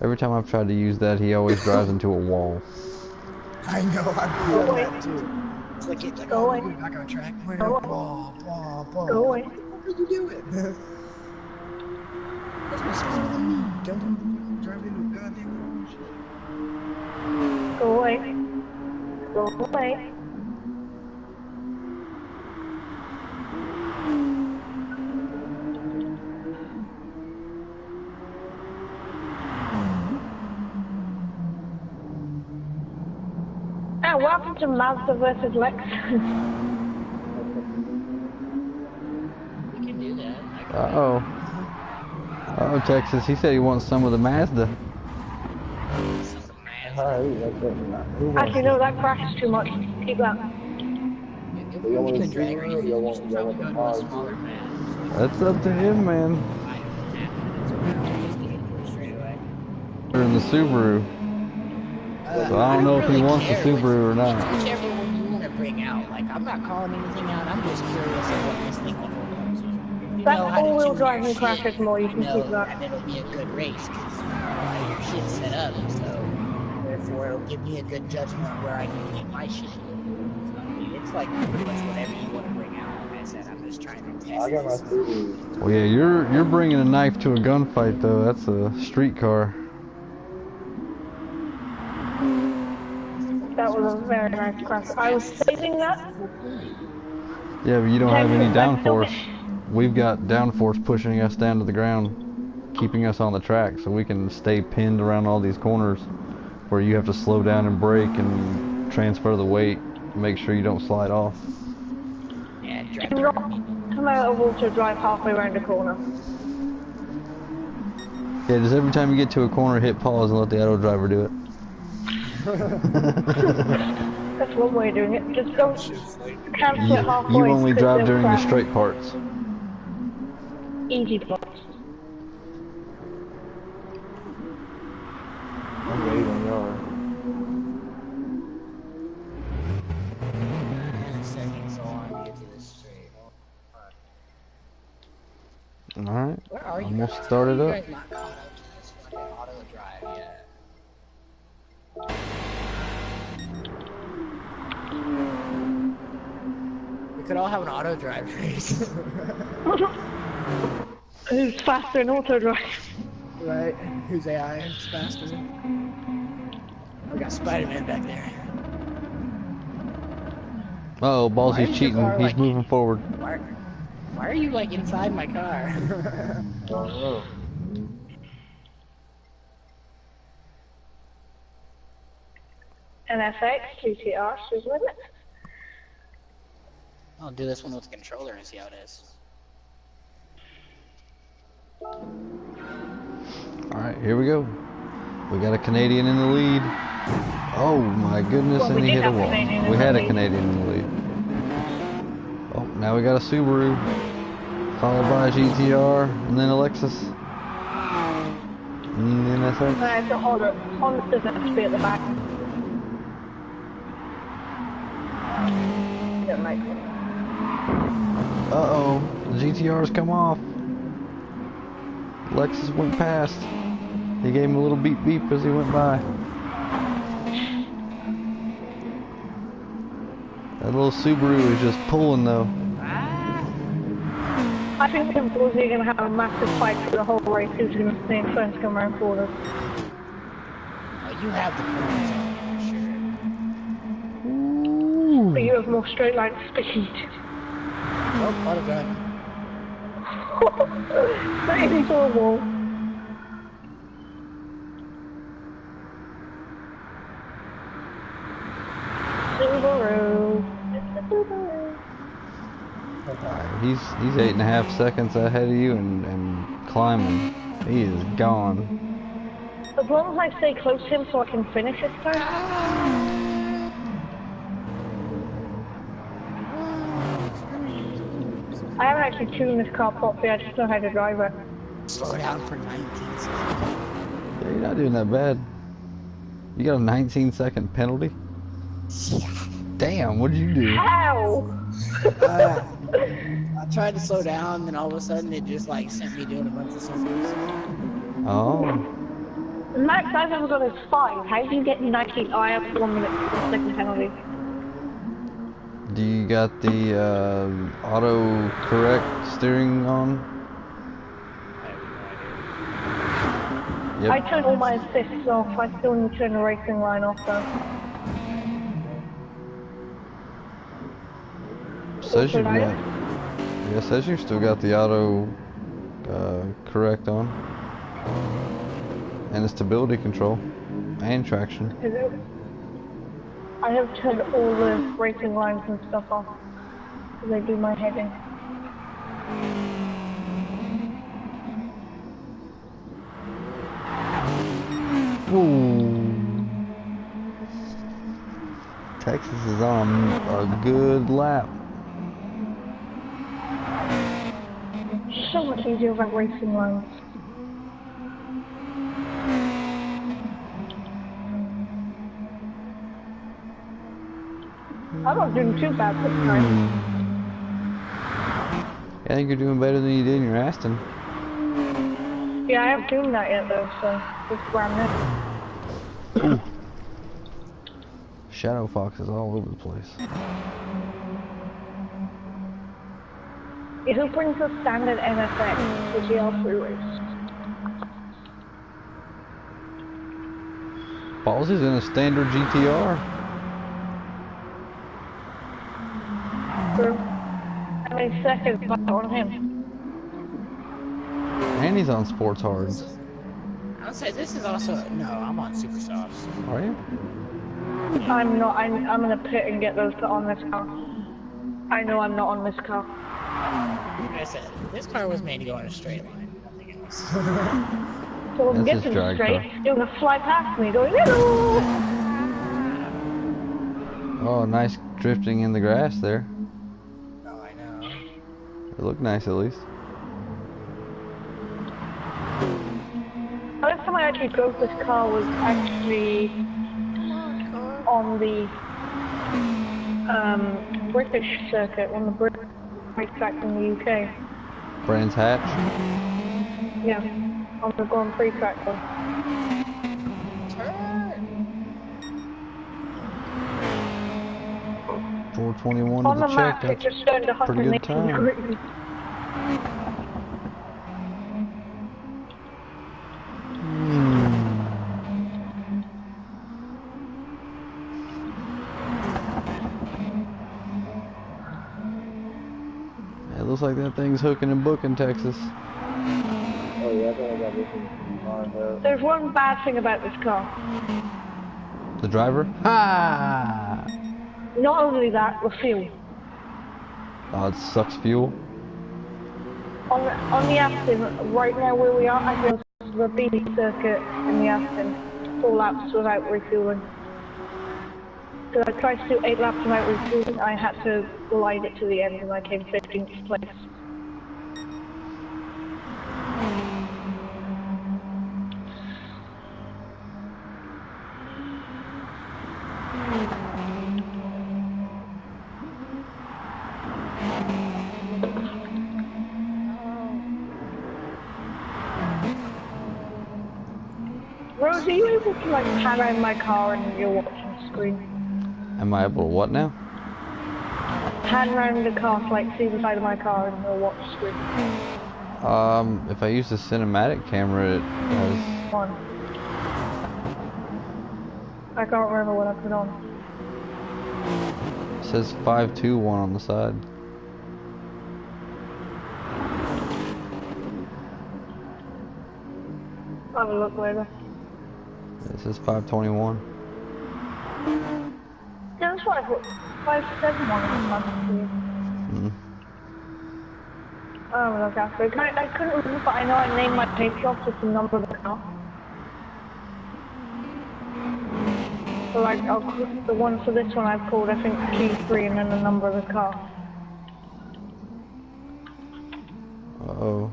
Every time I've tried to use that, he always drives into a wall. I know, I've Go done away. that too. It's like, Go away. we're back on track. We're Go away. ball. Go away. did you do it? That's much smarter than me. Don't drive into a goddamn wall. Go away. Go away. Ah, what happened to Mazda versus Lex? We can do that. Uh-oh. Uh-oh, Texas. He said he wants some of the Mazda. Actually, no, that crashes too much. Keep that. If we could drag racing, we should probably go to a smaller map. That's up to him, man. We're in the Subaru. So I don't know if he wants the Subaru or not. Whichever one you want to bring out. Like, I'm not calling anything out. I'm just curious of what this thing will hold. That all-wheel driving crashes more, you can keep that. And it'll be a good race, because your shit's set up, so therefore it'll give me a good judgment on where I can keep my shit. So, I mean, it's like pretty much whatever you want to bring out. Like I said, I'm just trying to test. I got my Subaru. Well, yeah, you're bringing a knife to a gunfight, though. That's a street car. That was a very nice crash. I was saving that. Yeah, but you don't have any downforce. We've got downforce pushing us down to the ground, keeping us on the track, so we can stay pinned around all these corners where you have to slow down and brake and transfer the weight, make sure you don't slide off. Yeah, Do not come out of auto drive halfway around the corner. Yeah, just every time you get to a corner, hit pause and let the auto driver do it. That's one way of doing it. Just don't cancel it halfway. You only drive during the straight parts. Easy parts. I'm waiting on y'all. Alright, Where are you almost guys? started You up. guys not caught up to this fucking auto drive yet. We could all have an auto drive race. Who's faster in auto drive? Right? Whose AI is faster? We got Spider-Man back there. Uh-oh, Why Ballsy's is your cheating. car, He's like- moving forward. Why are you like inside my car? Oh, NFX, GTR, speed limit. I'll do this one with the controller and see how it is. Alright, here we go. We got a Canadian in the lead. Oh my goodness, Well, and we he did hit a have a wall. Canadian in We the had a lead. Canadian in the lead. Oh, now we got a Subaru. Followed by a GTR, and then a Lexus. And then NSX. No, it's a Honda. Honda doesn't have to be at the back. Don't make it. Uh-oh, the GTR's come off. Lexus went past. He gave him a little beep beep as he went by. That little Subaru is just pulling though. I think the Bulls are going to have a massive fight for the whole race. Who's going to stay in front and come around forward? Oh, you have the points on you, for sure. But you have more straight line speed. Oh, auto drive. Straight into a wall. Subaru. It's a Subaru. Alright, he's 8.5 seconds ahead of you and climbing. He is gone. As long as I stay close to him so I can finish this time. I haven't actually tuned this car properly, I just know how to drive it. Slow down for 19 seconds. Yeah, you're not doing that bad. You got a 19-second penalty? Damn, what did you do? How? I tried to slow down, then all of a sudden it just like sent me doing a bunch of circles. Oh, The max I've ever got is 5. How do you get 90? I have 1 minute 1 second penalty. Do you got the auto correct steering on? Yep. I turned all my assists off. I still need to turn the racing line off though. Says Also you've nice. got. Yeah, says you've still got the auto correct on, and the stability control, and traction. I have turned all the racing lines and stuff off because I do my heading. Ooh. Texas is on a good lap. So much easier without racing lines. I'm not doing too bad this time. I think you're doing better than you did in your Aston. Yeah, I haven't doing that yet though, so it's brand new. Ooh. Shadow foxes all over the place. Yeah, who brings a standard NSX to GL3 race? Ballsy's in a standard GTR. True. How many seconds left on him? And he's on sports hards. I would say this is also no. I'm on super softs. Are you? I'm not. I'm gonna pit and get those put on this car. I know I'm not on this car. Like I said, this car was made to go in a straight line, nothing else. So I'm That's his getting drag straight. car. You're gonna fly past me, going hello. Oh, nice drifting in the grass there. Oh, I know. It looked nice at least. The last time I actually drove this car was actually on the British circuit, on the British track in the UK. Brands Hatch. Yeah, on the Grand Prix track one. 421 On to the the check. map, it just turned pretty good 180 time. degrees. It looks like that thing's hooking and booking Texas. Oh yeah, I think I got this one lined up. There's one bad thing about this car. The driver? Ha! Not only that, the fuel. Oh, it sucks fuel. On the Aston, right now where we are, I go to the B circuit in the Aston, 4 laps without refueling. So I tried to do 8 laps without refueling, I had to glide it to the end and I came 15th place. Rose, are you able to like pan around my car and you're watching the screen? Am I able to what now? Pan around the car to like see the side of my car and you'll watch the screen. If I use the cinematic camera, it has... On. I can't remember what I put on. It says 521 on the side. I'll have a look later. It says 521. Yeah, that's what I put. 571 on the front. Oh, look after it. I couldn't remember, but I know I named my paint job with the number of the car. So like, the one for this one I've called, I think, Q3 and then the number of the car. Uh-oh.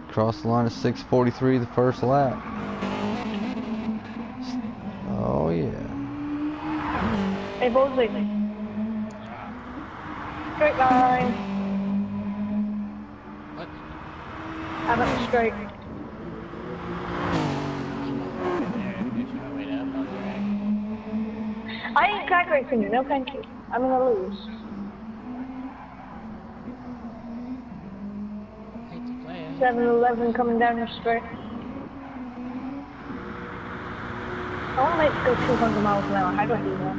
Cross the line at 6:43 the first lap. Oh yeah. Hey, Bosley. Straight line. What? I'm at the straight. There, wait up, I'll drag. I drag racing you, no thank you. I'm gonna lose. Hate to play it. 7-Eleven coming down your straight. I want to make it go 200 miles an hour. How do I do that?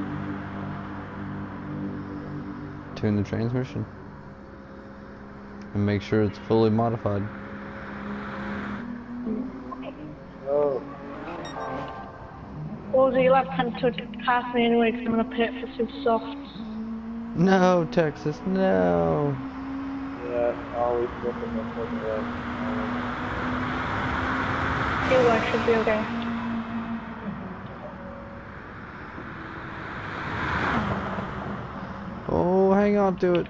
Tune the transmission. And make sure it's fully modified. Oh, Well, you'll have time to pass me anyway because I'm going to pit for super soft. No, Texas, no. yeah, I always look at my fucking left. Feel I should be okay. Oh, hang on to it.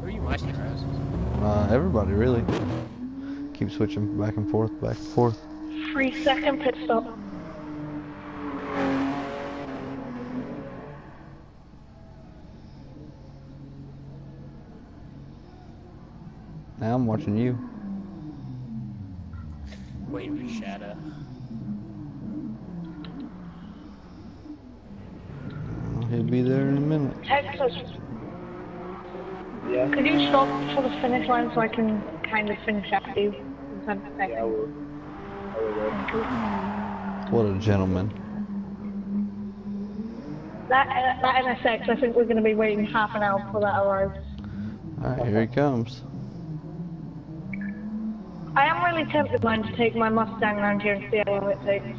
Who are you watching, Rose? Everybody really. Keep switching back and forth, back and forth. 3-second pit stop. Now I'm watching you. Waiting for Shadow. He'll be there in a minute. Texas, Yeah, could you stop for the finish line so I can kind of finish after you? yeah, I will. I will. What a gentleman. That NSX, I think we're going to be waiting half an hour before that arrives. Alright, here he comes. I am really tempted, man, to take my Mustang around here and see how long it takes.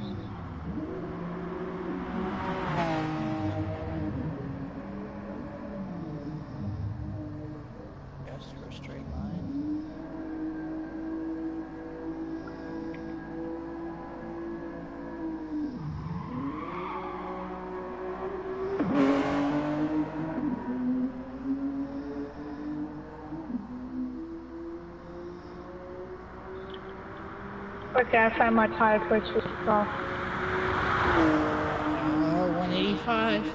Just for a straight line. Okay, I found my tire twitch with the car. 185.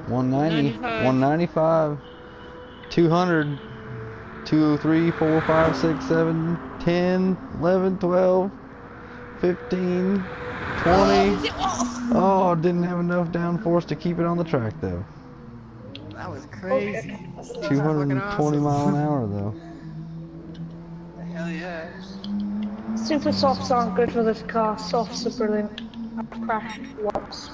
190, 95. 195, 200, 2, 3, 4, 5, 6, 7, 10, 11, 12, 15, 20. Oh, didn't have enough downforce to keep it on the track though. That was crazy. 220 mile an hour though. Hell yeah. Super softs aren't good for this car. Softs are brilliant. I've crashed once.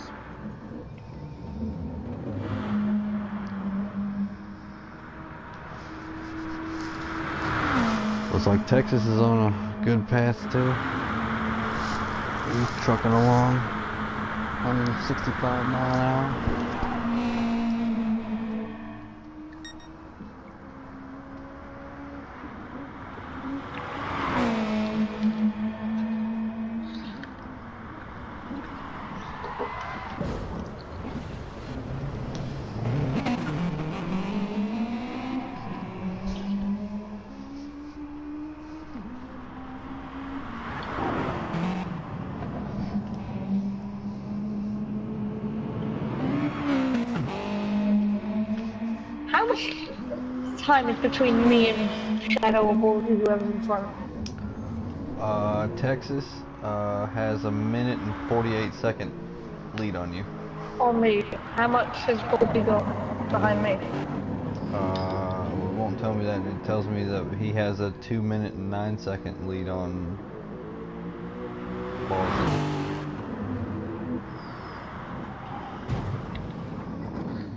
Looks like Texas is on a good path too. He's trucking along, 165 mile an hour. How much time is between me and Shadow or Ballsy, whoever's in front? Texas has a minute and 48-second lead on you. On me. How much has Ballsy got behind me? It won't tell me that. It tells me that he has a 2 minute and 9-second lead on Ballsy.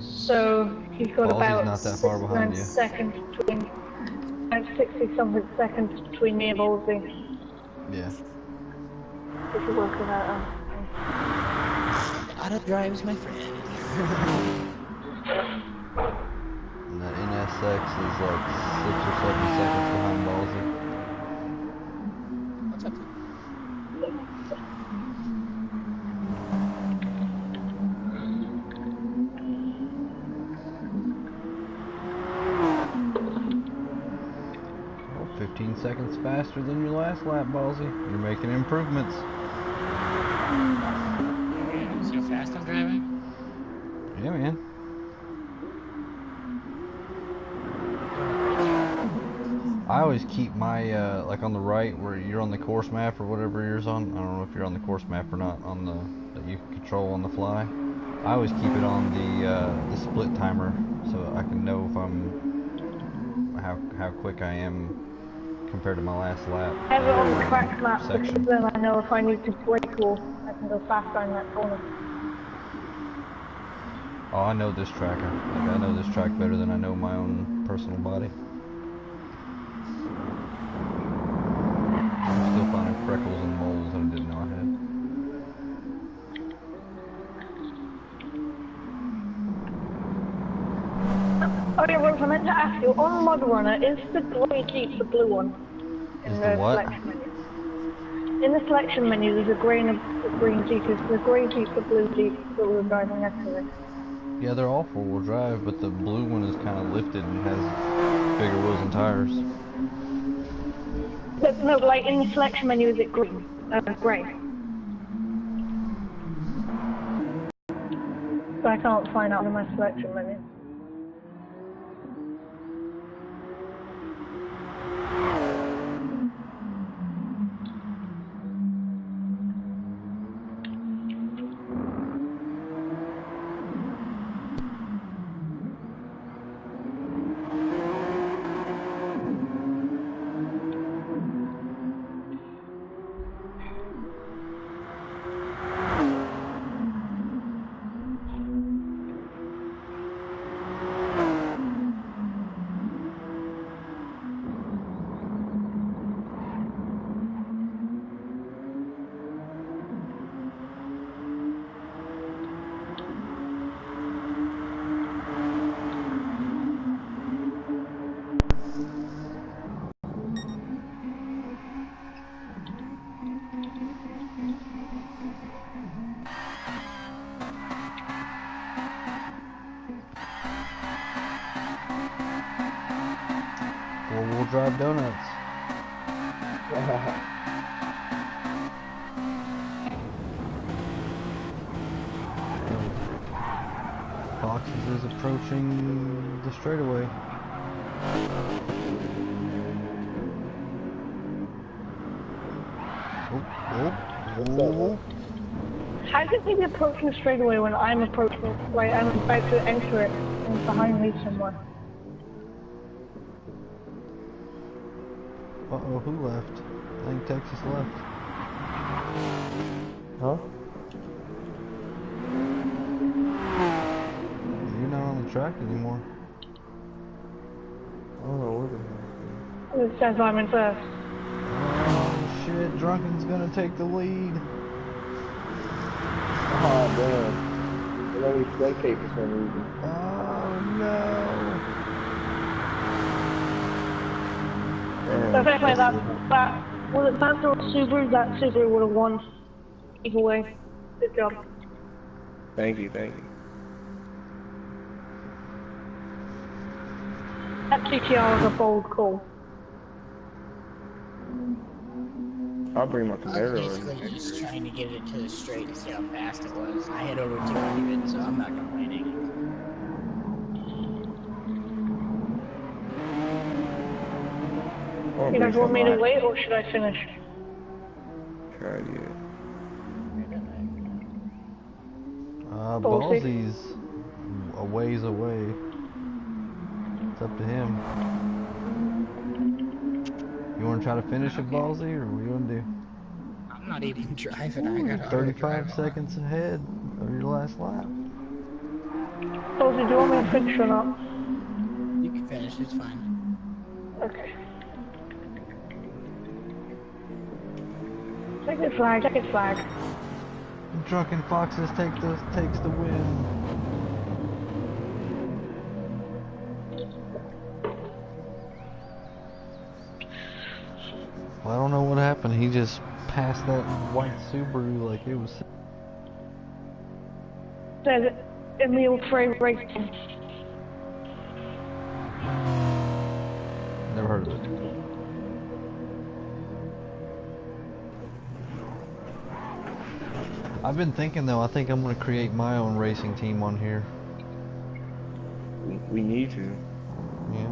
So he's got Ballsy's about not that far behind 69 you. seconds between, about 60 something seconds between me and Ballsy. Yeah. If you're working out. Auto drives my friend. And the NSX is like 6 or 7 seconds behind Ballsy. What's up? Oh, 15 seconds faster than your last lap, Ballsy. You're making improvements. See how fast I'm driving? Yeah, man. I always keep my, like on the right where you're on the course map or whatever yours on. I don't know if you're on the course map or not on the, that you can control on the fly. I always keep it on the split timer so I can know if I'm, how quick I am compared to my last lap. I have it on the track map because Section. then I know if I need to brake or I can go faster in that corner. Oh, I know this track. I know this track better than I know my own personal body. I'm still finding freckles and moles that I didn't know I had. Oh yeah, Rose, I meant to ask you, on Mod Runner, is the grey Jeep the blue one? In Is the what? selection menu. In the selection menu, there's a green Jeep. Is the grey Jeep the blue Jeep that we were driving yesterday? Yeah, they're all four-wheel drive, but the blue one is kind of lifted and has bigger wheels and tires. No, like in the selection menu, is it green? Grey. So I can't find out in my selection menu. Four-wheel drive donuts. Foxes is approaching the straightaway. Oh. How did they be approaching straight away when I'm approaching, like I'm about to enter it and it's behind me somewhere? Uh-oh, who left? I think Texas left. Huh? You're not on the track anymore. I don't know where the It says I'm in first. Oh shit, Drunken's gonna take the lead. Oh, damn. They let me spectate for some reason. Oh no. So if I play that was it Mazda or Subaru? That Subaru would have won either way. Good job. Thank you, thank you. That GTR was a bold call. I'll bring my I was Camaro basically in. just trying to get it to the straight to see how fast it was. I hit over 200, so I'm not complaining. I'll You guys bring want me some to wait or should I finish? Try it. Ballsy. Ballsy's a ways away. It's up to him. You want to try to finish it, Ballsy, or what do you want to do? I'm not even driving. I got 35 seconds ahead of your last lap. Ballsy, do you want me to finish or not? You can finish. It's fine. Okay. Check flag, check flag. Drunken Foxes takes the win. Well, I don't know what happened. He just passed that white Subaru like it was. Says Emil Frey Racing. Never heard of it. I've been thinking though, I think I'm going to create my own racing team on here. We need to. Yeah.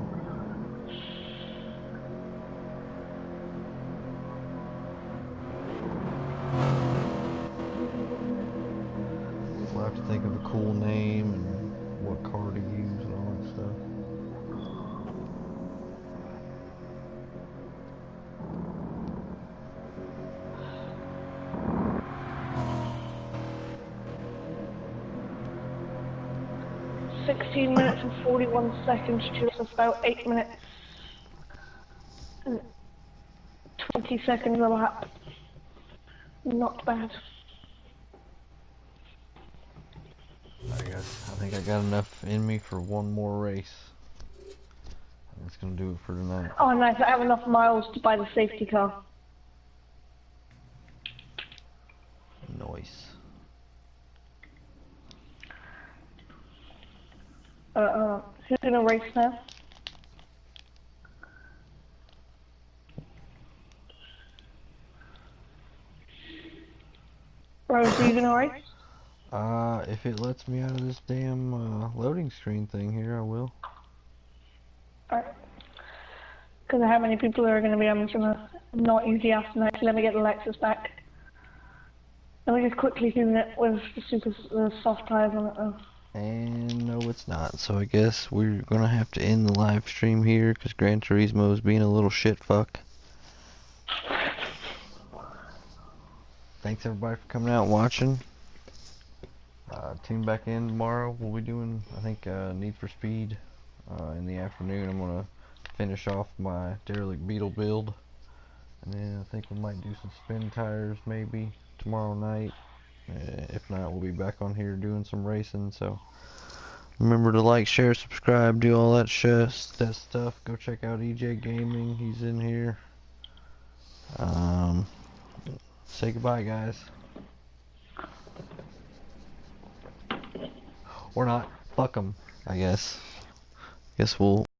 16 minutes and 41 seconds, just about 8 minutes and 20 seconds a lap. Not bad. I think I got enough in me for one more race. That's gonna do it for tonight. Oh nice, I have enough miles to buy the safety car. Nice. Who's gonna race now? Rose, are you gonna race? If it lets me out of this damn loading screen thing here, I will. Alright. Because of how many people are going to be, I'm just going to not use the afternight to let me get the Lexus back. Let me just quickly do it with the soft tires on it though. And no, it's not. So I guess we're gonna have to end the live stream here because Gran Turismo is being a little shit fuck. Thanks everybody for coming out and watching. Tune back in tomorrow. We'll be doing, I think, Need for Speed in the afternoon. I'm gonna finish off my derelict Beetle build, and then I think we might do some spin tires maybe tomorrow night. If not, we'll be back on here doing some racing. So remember to like, share, subscribe, do all that stuff. Go check out EJ Gaming. He's in here. Say goodbye, guys. Or not. Fuck 'em, I guess. Guess we'll